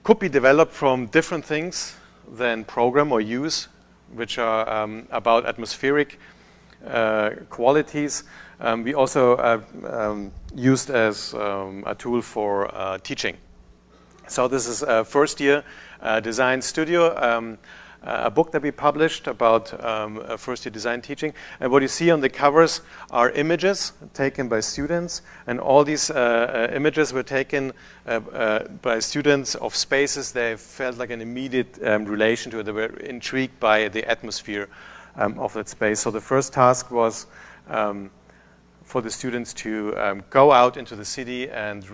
could be developed from different things than program or use, which are about atmospheric qualities, we also used as a tool for teaching. So this is a first-year design studio, a book that we published about first-year design teaching. And what you see on the covers are images taken by students, and all these images were taken by students of spaces they felt like an immediate relation to it. They were intrigued by the atmosphere of that space. So the first task was for the students to go out into the city and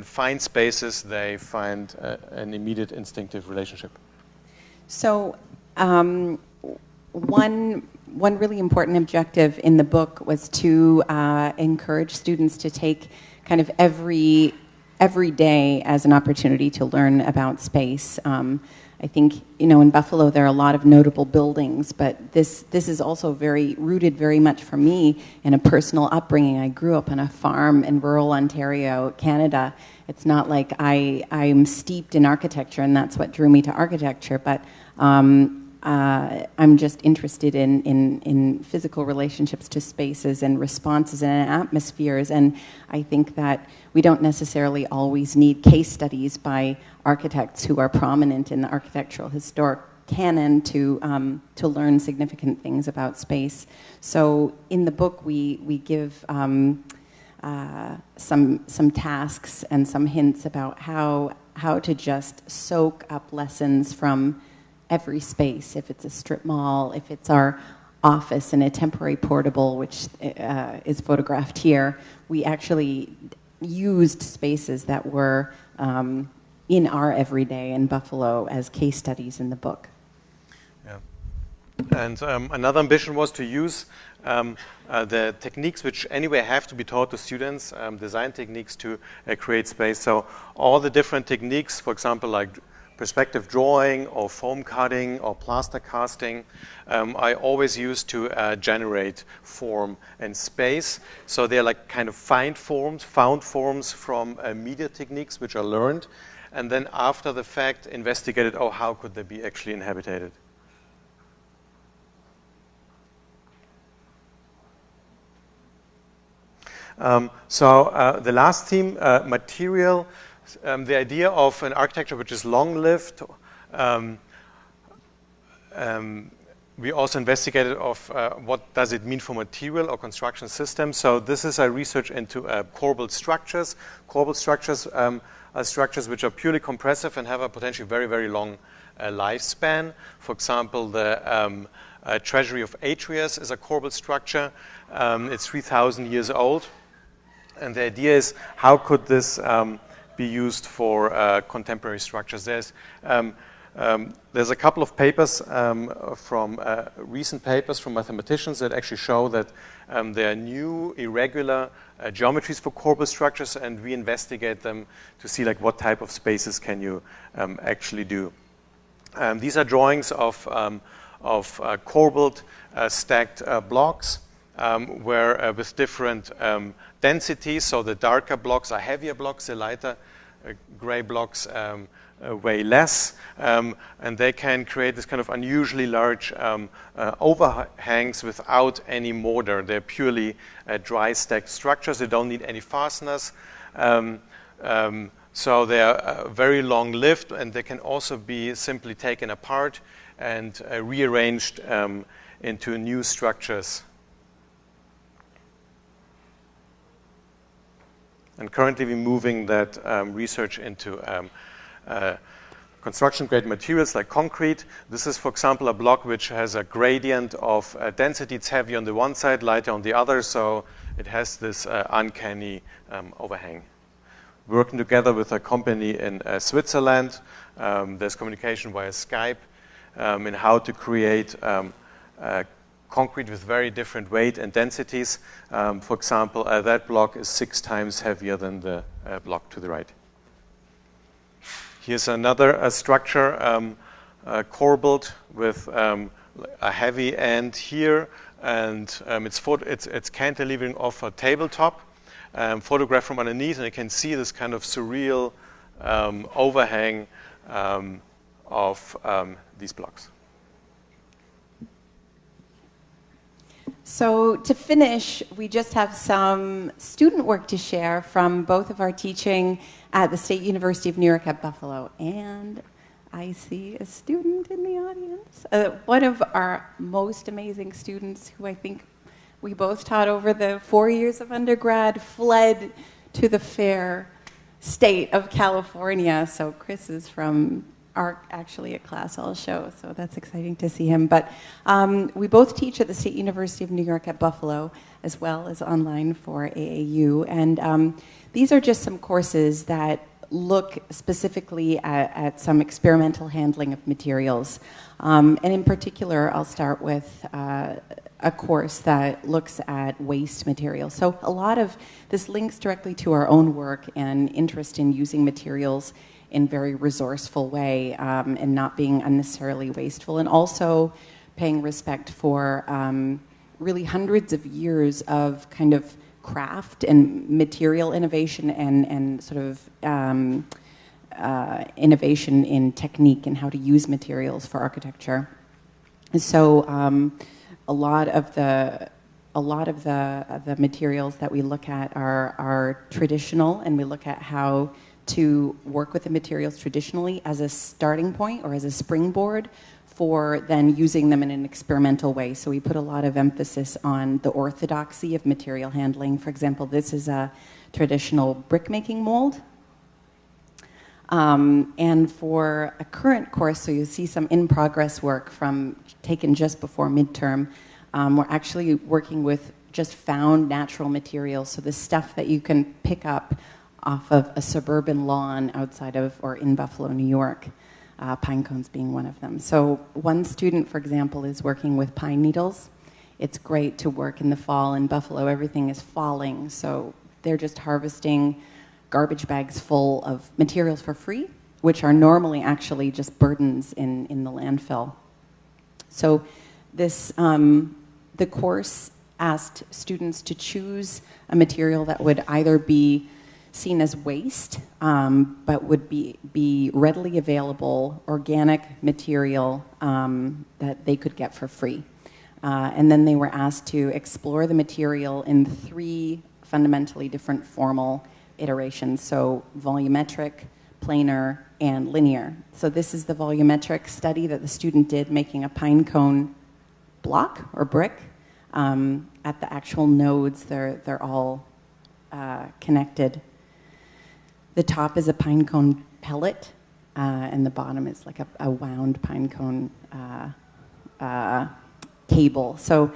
find spaces they find an immediate instinctive relationship. So one really important objective in the book was to encourage students to take kind of every day as an opportunity to learn about space. I think, in Buffalo there are a lot of notable buildings, but this is also rooted very much for me in a personal upbringing. I grew up on a farm in rural Ontario, Canada. It's not like I'm steeped in architecture, and that's what drew me to architecture, but I'm just interested in physical relationships to spaces and responses and atmospheres, and I think that we don't necessarily always need case studies by architects who are prominent in the architectural historic canon to learn significant things about space. So in the book we give some tasks and some hints about how to just soak up lessons from every space. If it's a strip mall, if it's our office in a temporary portable, which is photographed here, we actually used spaces that were in our everyday in Buffalo as case studies in the book. Yeah. And another ambition was to use the techniques which anyway have to be taught to students, design techniques to create space. So all the different techniques, for example, like perspective drawing or foam cutting or plaster casting, I always use to generate form and space. So they're like kind of found forms from media techniques which are learned, and then after the fact investigated, how could they be actually inhabited? So the last theme, material. The idea of an architecture which is long-lived. We also investigated what does it mean for material or construction systems. So this is a research into corbelled structures. Corbelled structures are structures which are purely compressive and have a potentially very, very long lifespan. For example, the Treasury of Atreus is a corbelled structure. It's 3,000 years old. And the idea is, how could this be used for contemporary structures? There's a couple of papers from recent papers from mathematicians that actually show that there are new irregular geometries for corbelled structures, and we investigate them to see like what type of spaces can you actually do. These are drawings of corbelled stacked blocks where with different densities. So the darker blocks are heavier blocks, the lighter gray blocks weigh less, and they can create this kind of unusually large overhangs without any mortar. They're purely dry stacked structures. They don't need any fasteners. So they are very long-lived, and they can also be simply taken apart and rearranged into new structures. And currently we're moving that research into construction-grade materials like concrete. This is, for example, a block which has a gradient of density. It's heavy on the one side, lighter on the other, so it has this uncanny overhang. Working together with a company in Switzerland, there's communication via Skype in how to create concrete with very different weight and densities. For example, that block is 6 times heavier than the block to the right. Here's another structure, corbelled with a heavy end here, and it's cantilevering off a tabletop, photographed from underneath, and you can see this kind of surreal overhang of these blocks. So to finish, we just have some student work to share from both of our teaching at the State University of New York at Buffalo. And I see a student in the audience. One of our most amazing students, who I think we both taught over the 4 years of undergrad, fled to the fair state of California. So Chris is from actually a class I'll show, so that's exciting to see him. But we both teach at the State University of New York at Buffalo, as well as online for AAU. And these are just some courses that look specifically at some experimental handling of materials. And in particular, I'll start with a course that looks at waste materials. So a lot of this links directly to our own work and interest in using materials in very resourceful way, and not being unnecessarily wasteful, and also paying respect for really hundreds of years of kind of craft and material innovation and sort of innovation in technique and how to use materials for architecture. And so a lot of the materials that we look at are traditional, and we look at how to work with the materials traditionally as a starting point or as a springboard for then using them in an experimental way. So we put a lot of emphasis on the orthodoxy of material handling. For example, this is a traditional brick-making mold. And for a current course, so you'll see some in-progress work taken just before midterm, we're actually working with just found natural materials, so the stuff that you can pick up off of a suburban lawn outside of or in Buffalo, New York, pine cones being one of them. So one student, for example, is working with pine needles. It's great to work in the fall in Buffalo. Everything is falling, so they're just harvesting garbage bags full of materials for free, which are normally actually just burdens in the landfill. So this, the course asked students to choose a material that would either be seen as waste, but would be readily available organic material that they could get for free. And then they were asked to explore the material in 3 fundamentally different formal iterations, so volumetric, planar, and linear. So this is the volumetric study that the student did, making a pine cone block or brick. At the actual nodes, they're all connected. The top is a pine cone pellet, and the bottom is like a wound pine cone cable. So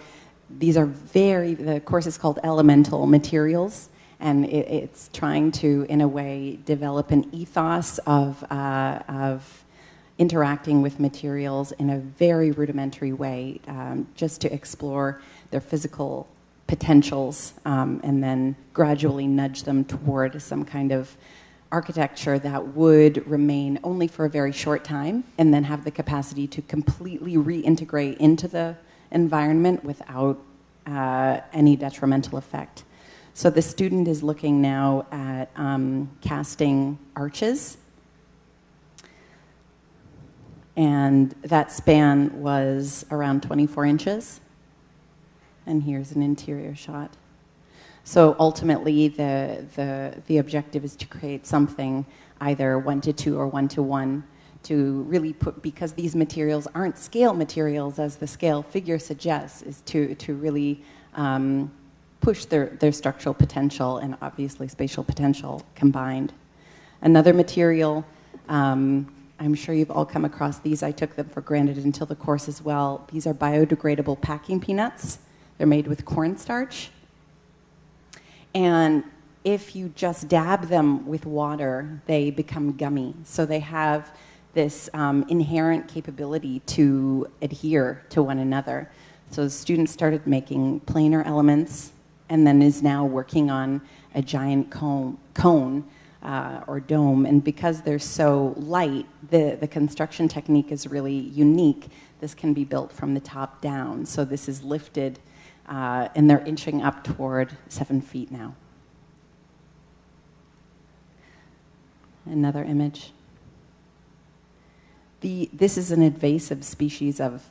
these are the course is called Elemental Materials, and it's trying to, in a way, develop an ethos of interacting with materials in a very rudimentary way, just to explore their physical potentials, and then gradually nudge them toward some kind of architecture that would remain only for a very short time and then have the capacity to completely reintegrate into the environment without any detrimental effect. So the student is looking now at casting arches, and that span was around 24 inches. And here's an interior shot. So ultimately, the objective is to create something either 1:2 or 1:1 to really put, because these materials aren't scale materials as the scale figure suggests, is to really push their structural potential and obviously spatial potential combined. Another material, I'm sure you've all come across these. I took them for granted until the course as well. These are biodegradable packing peanuts. They're made with cornstarch. And if you just dab them with water, they become gummy. So they have this inherent capability to adhere to one another. So the students started making planar elements and then is now working on a giant cone or dome. And because they're so light, the construction technique is really unique. This can be built from the top down. So this is lifted, and they're inching up toward 7 feet now. Another image. This is an invasive species of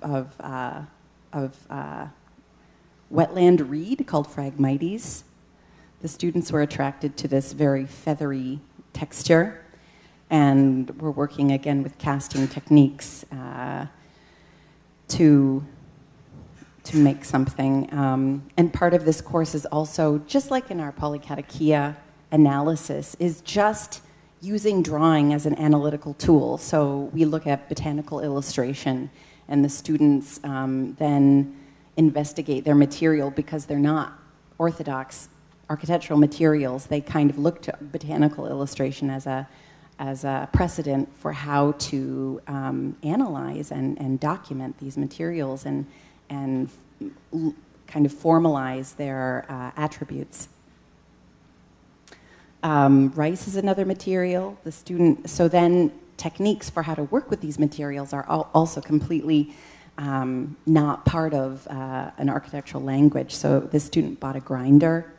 wetland reed called Phragmites. The students were attracted to this very feathery texture, and we're working again with casting techniques to make something. And part of this course is also, just like in our polykatakia analysis, is just using drawing as an analytical tool. So we look at botanical illustration, and the students then investigate their material because they're not orthodox architectural materials. They kind of look to botanical illustration as a precedent for how to analyze and document these materials and kind of formalize their attributes. Rice is another material. So then techniques for how to work with these materials are also completely not part of an architectural language. So this student bought a grinder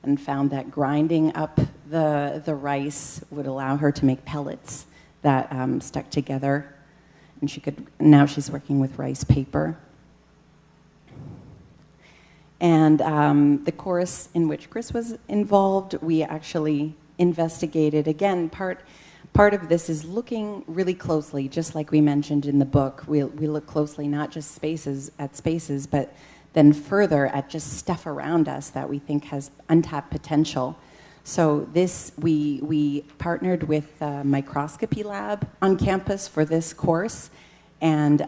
and found that grinding up the rice would allow her to make pellets that stuck together. And now she's working with rice paper. And the course in which Chris was involved, we actually investigated, again, part of this is looking really closely, just like we mentioned in the book. We look closely not just at spaces, but then further at just stuff around us that we think has untapped potential. So we partnered with a microscopy lab on campus for this course. And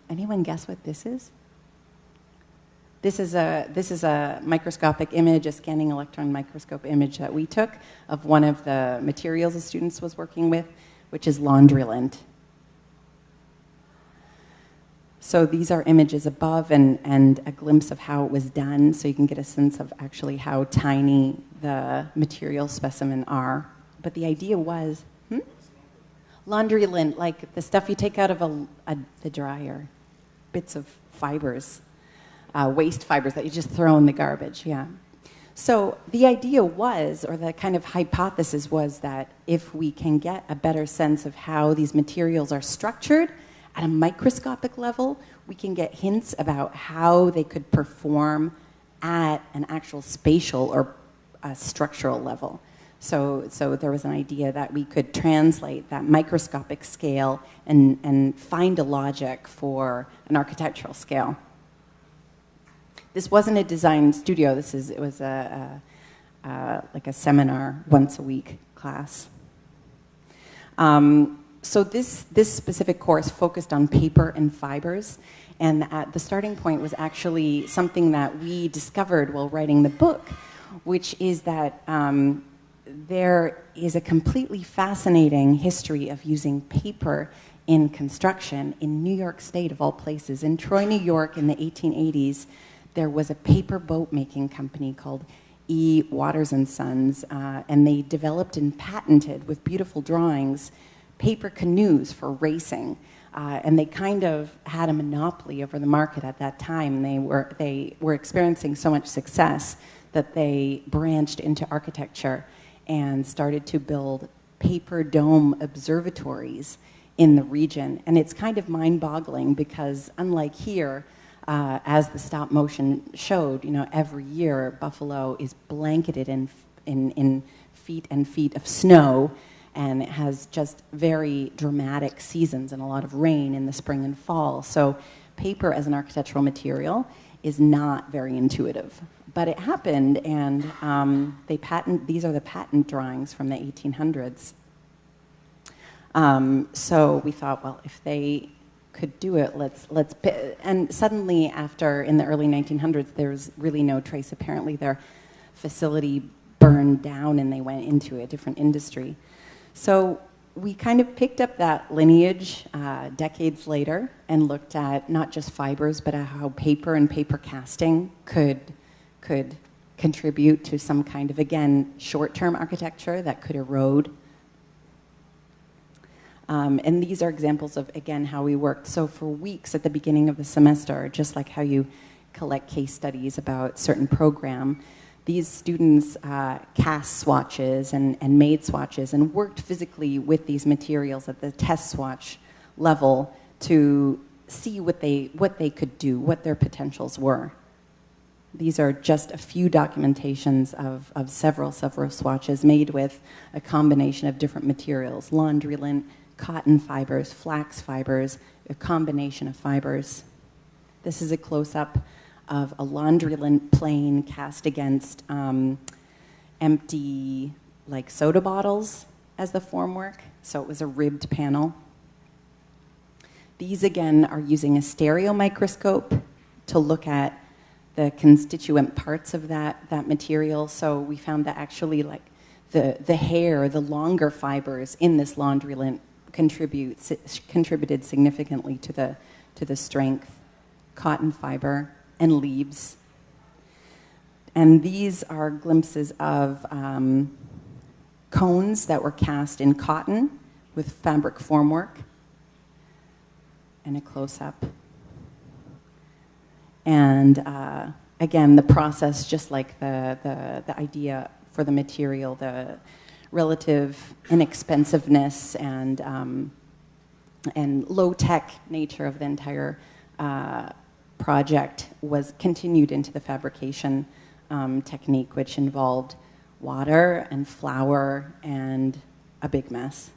anyone guess what this is? This is a microscopic image, a scanning electron microscope image that we took of one of the materials the students was working with, which is laundry lint. So these are images above and a glimpse of how it was done, so you can get a sense of actually how tiny the material specimen are. But the idea was, laundry lint, like the stuff you take out of the dryer, bits of fibers. Waste fibers that you just throw in the garbage, yeah. So the idea was, or the kind of hypothesis was, that if we can get a better sense of how these materials are structured at a microscopic level, we can get hints about how they could perform at an actual spatial or structural level. So there was an idea that we could translate that microscopic scale and find a logic for an architectural scale. This wasn't a design studio. It was like a seminar once a week class. So this specific course focused on paper and fibers, and the starting point was actually something that we discovered while writing the book, which is that there is a completely fascinating history of using paper in construction in New York State, of all places. In Troy, New York, in the 1880s, there was a paper boat making company called E. Waters and Sons, and they developed and patented with beautiful drawings paper canoes for racing. And they kind of had a monopoly over the market at that time. They were experiencing so much success that they branched into architecture and started to build paper dome observatories in the region. And it's kind of mind-boggling because unlike here, as the stop motion showed, every year Buffalo is blanketed in feet and feet of snow, and it has just very dramatic seasons and a lot of rain in the spring and fall. So paper as an architectural material is not very intuitive. But it happened, and these are the patent drawings from the 1800s. So we thought, well, if they could do it, and suddenly in the early 1900s, there's really no trace. Apparently their facility burned down and they went into a different industry. So we kind of picked up that lineage decades later and looked at not just fibers, but at how paper and paper casting could contribute to some kind of, again, short-term architecture that could erode. And these are examples of, again, how we worked. So for weeks at the beginning of the semester, just like how you collect case studies about certain program, these students cast swatches and made swatches and worked physically with these materials at the test swatch level to see what they could do, what their potentials were. These are just a few documentations of several swatches made with a combination of different materials: laundry lint, cotton fibers, flax fibers, a combination of fibers. This is a close-up of a laundry lint plane cast against empty soda bottles as the formwork. So it was a ribbed panel. These again are using a stereo microscope to look at the constituent parts of that material. So we found that actually the hair, the longer fibers in this laundry lint contributed significantly to the strength. Cotton fiber and leaves. And these are glimpses of cones that were cast in cotton with fabric formwork, and a close-up. And again, the process, just like the idea for the material, the relative inexpensiveness and low-tech nature of the entire project was continued into the fabrication technique, which involved water and flour and a big mess.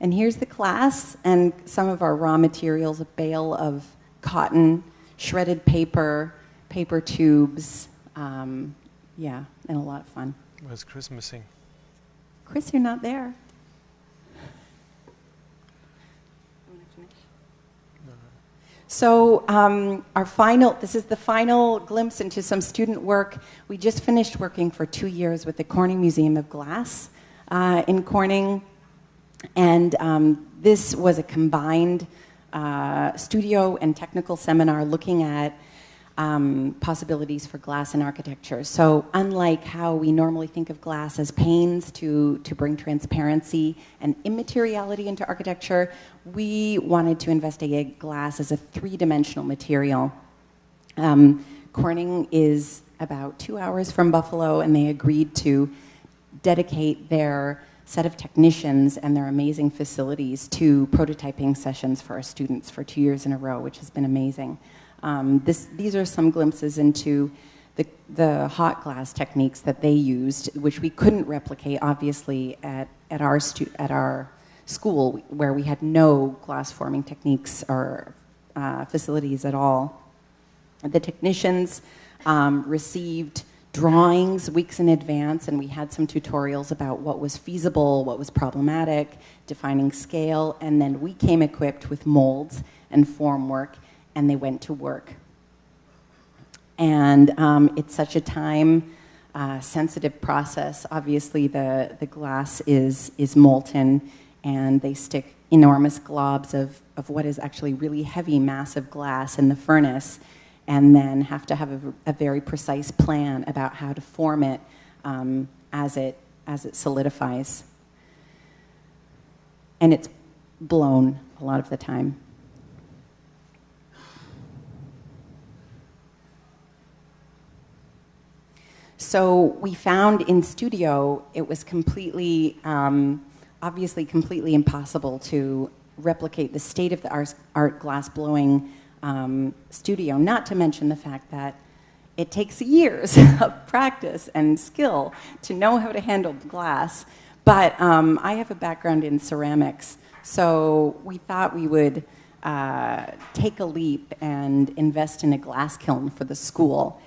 And here's the class and some of our raw materials: a bale of cotton, shredded paper, paper tubes, and a lot of fun. Where's Chris missing? Chris, you're not there. So this is the final glimpse into some student work. We just finished working for 2 years with the Corning Museum of Glass in Corning. And this was a combined studio and technical seminar looking at possibilities for glass in architecture. So unlike how we normally think of glass as panes to bring transparency and immateriality into architecture, we wanted to investigate glass as a three-dimensional material. Corning is about 2 hours from Buffalo, and they agreed to dedicate their set of technicians and their amazing facilities to prototyping sessions for our students for 2 years in a row, which has been amazing. These are some glimpses into the hot glass techniques that they used, which we couldn't replicate, obviously, at our school, where we had no glass forming techniques or facilities at all. The technicians received drawings weeks in advance, and we had some tutorials about what was feasible, what was problematic, defining scale, and then we came equipped with molds and formwork, and they went to work. And it's such a time-sensitive process. Obviously, the glass is molten, and they stick enormous globs of what is actually really heavy, massive glass in the furnace. and then have to have a very precise plan about how to form it as it solidifies. And it's blown a lot of the time. So we found in studio it was obviously completely impossible to replicate the state-of-the-art glass blowing studio, not to mention the fact that it takes years of practice and skill to know how to handle glass. But I have a background in ceramics, so we thought we would take a leap and invest in a glass kiln for the school.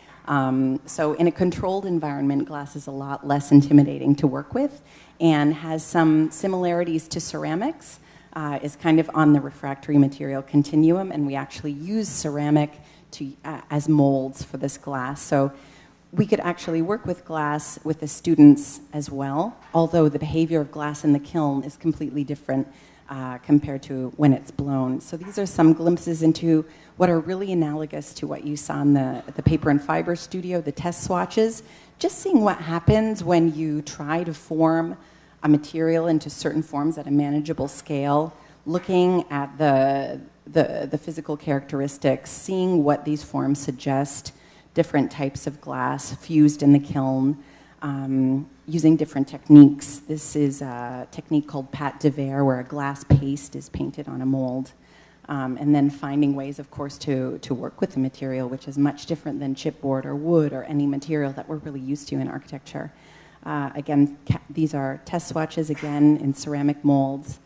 So in a controlled environment, glass is a lot less intimidating to work with and has some similarities to ceramics, is kind of on the refractory material continuum, and we actually use ceramic as molds for this glass. So we could actually work with glass with the students as well, although the behavior of glass in the kiln is completely different compared to when it's blown. So these are some glimpses into what are really analogous to what you saw in the paper and fiber studio, the test swatches, just seeing what happens when you try to form a material into certain forms at a manageable scale, looking at the physical characteristics, seeing what these forms suggest, different types of glass fused in the kiln, using different techniques. This is a technique called pâte de verre, where a glass paste is painted on a mold. And then finding ways, of course, to work with the material, which is much different than chipboard or wood or any material that we're really used to in architecture. Again, these are test swatches, again, in ceramic molds.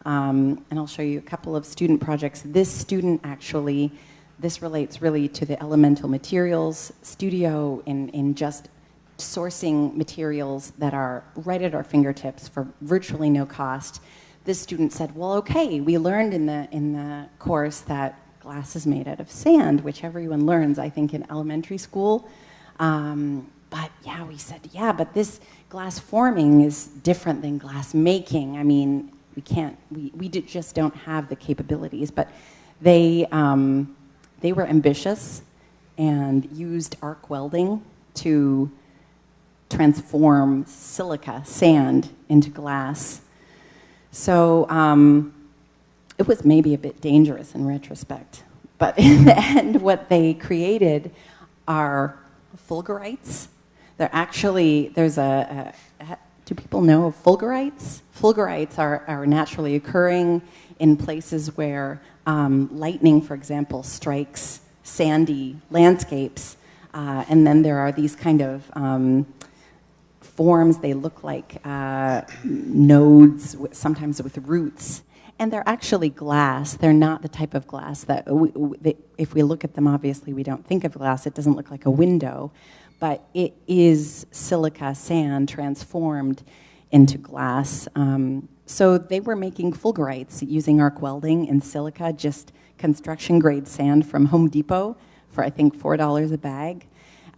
And I'll show you a couple of student projects. This student actually, this relates really to the elemental materials studio in just sourcing materials that are right at our fingertips for virtually no cost. This student said, well, okay, we learned in the course that glass is made out of sand, which everyone learns, I think, in elementary school. But yeah, we said, yeah, but this glass forming is different than glass making. I mean, we just don't have the capabilities. But they were ambitious and used arc welding to transform silica, sand, into glass. So it was maybe a bit dangerous in retrospect. But in the end, what they created are fulgurites. They're actually, do people know of fulgurites? Fulgurites are naturally occurring in places where lightning, for example, strikes sandy landscapes. And then there are these kind of forms. They look like nodes, sometimes with roots. And they're actually glass. They're not the type of glass that, if we look at them, obviously we don't think of glass. It doesn't look like a window. But it is silica sand transformed into glass. So they were making fulgurites using arc welding in silica, just construction-grade sand from Home Depot for, I think, $4 a bag.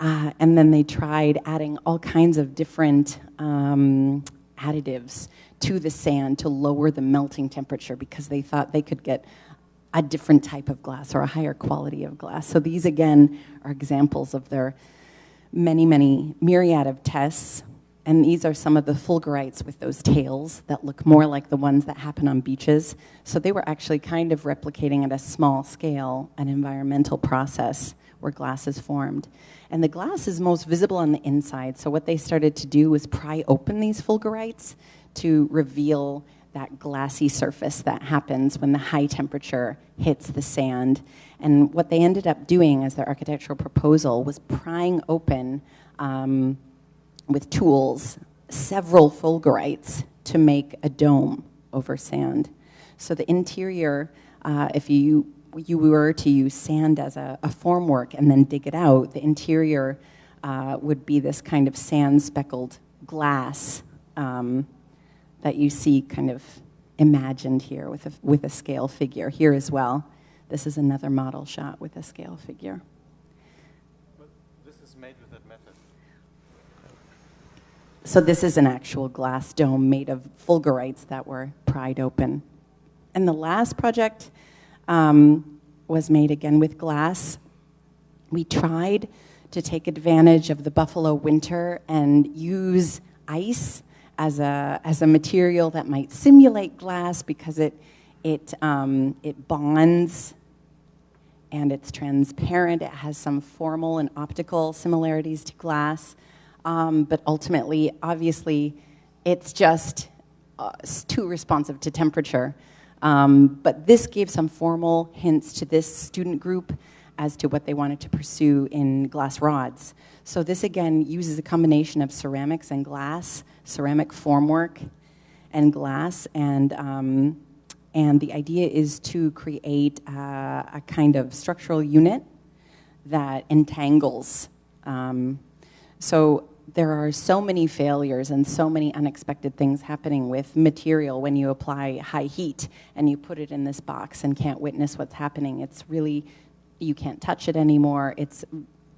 And then they tried adding all kinds of different additives to the sand to lower the melting temperature because they thought they could get a different type of glass or a higher quality of glass. So these, again, are examples of their many, many myriad of tests. And these are some of the fulgurites with those tails that look more like the ones that happen on beaches. So they were actually kind of replicating at a small scale an environmental process where glass is formed. And the glass is most visible on the inside. So what they started to do was pry open these fulgurites to reveal that glassy surface that happens when the high temperature hits the sand. And what they ended up doing as their architectural proposal was prying open with tools several fulgurites to make a dome over sand. So the interior, if you were to use sand as a formwork and then dig it out, the interior would be this kind of sand-speckled glass that you see kind of imagined here with a scale figure here as well. This is another model shot with a scale figure. But this is made with that method. So this is an actual glass dome made of fulgurites that were pried open. And the last project was made again with glass. We tried to take advantage of the Buffalo winter and use ice as a material that might simulate glass because it bonds and it's transparent. It has some formal and optical similarities to glass, but ultimately, obviously, it's just too responsive to temperature. But this gave some formal hints to this student group as to what they wanted to pursue in glass rods. So this, again, uses a combination of ceramics and glass, ceramic formwork and glass, and the idea is to create a kind of structural unit that entangles. So there are so many failures and so many unexpected things happening with material when you apply high heat and you put it in this box and can't witness what's happening. It's really, you can't touch it anymore. It's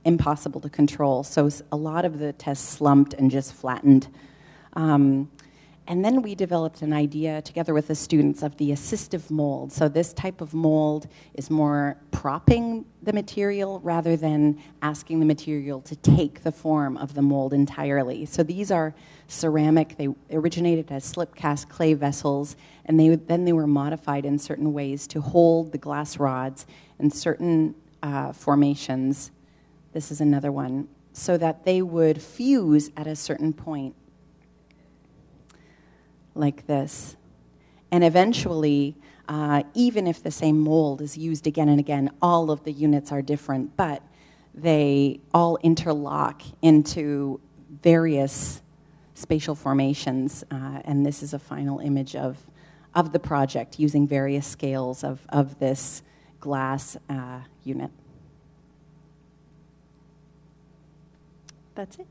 impossible to control. So a lot of the tests slumped and just flattened. And then we developed an idea together with the students of the assistive mold. So this type of mold is more propping the material rather than asking the material to take the form of the mold entirely. So these are ceramic. They originated as slip cast clay vessels, and then they were modified in certain ways to hold the glass rods in certain formations. This is another one, so that they would fuse at a certain point, like this. And eventually, even if the same mold is used again and again, all of the units are different, but they all interlock into various spatial formations. And this is a final image of the project using various scales of this glass unit. That's it.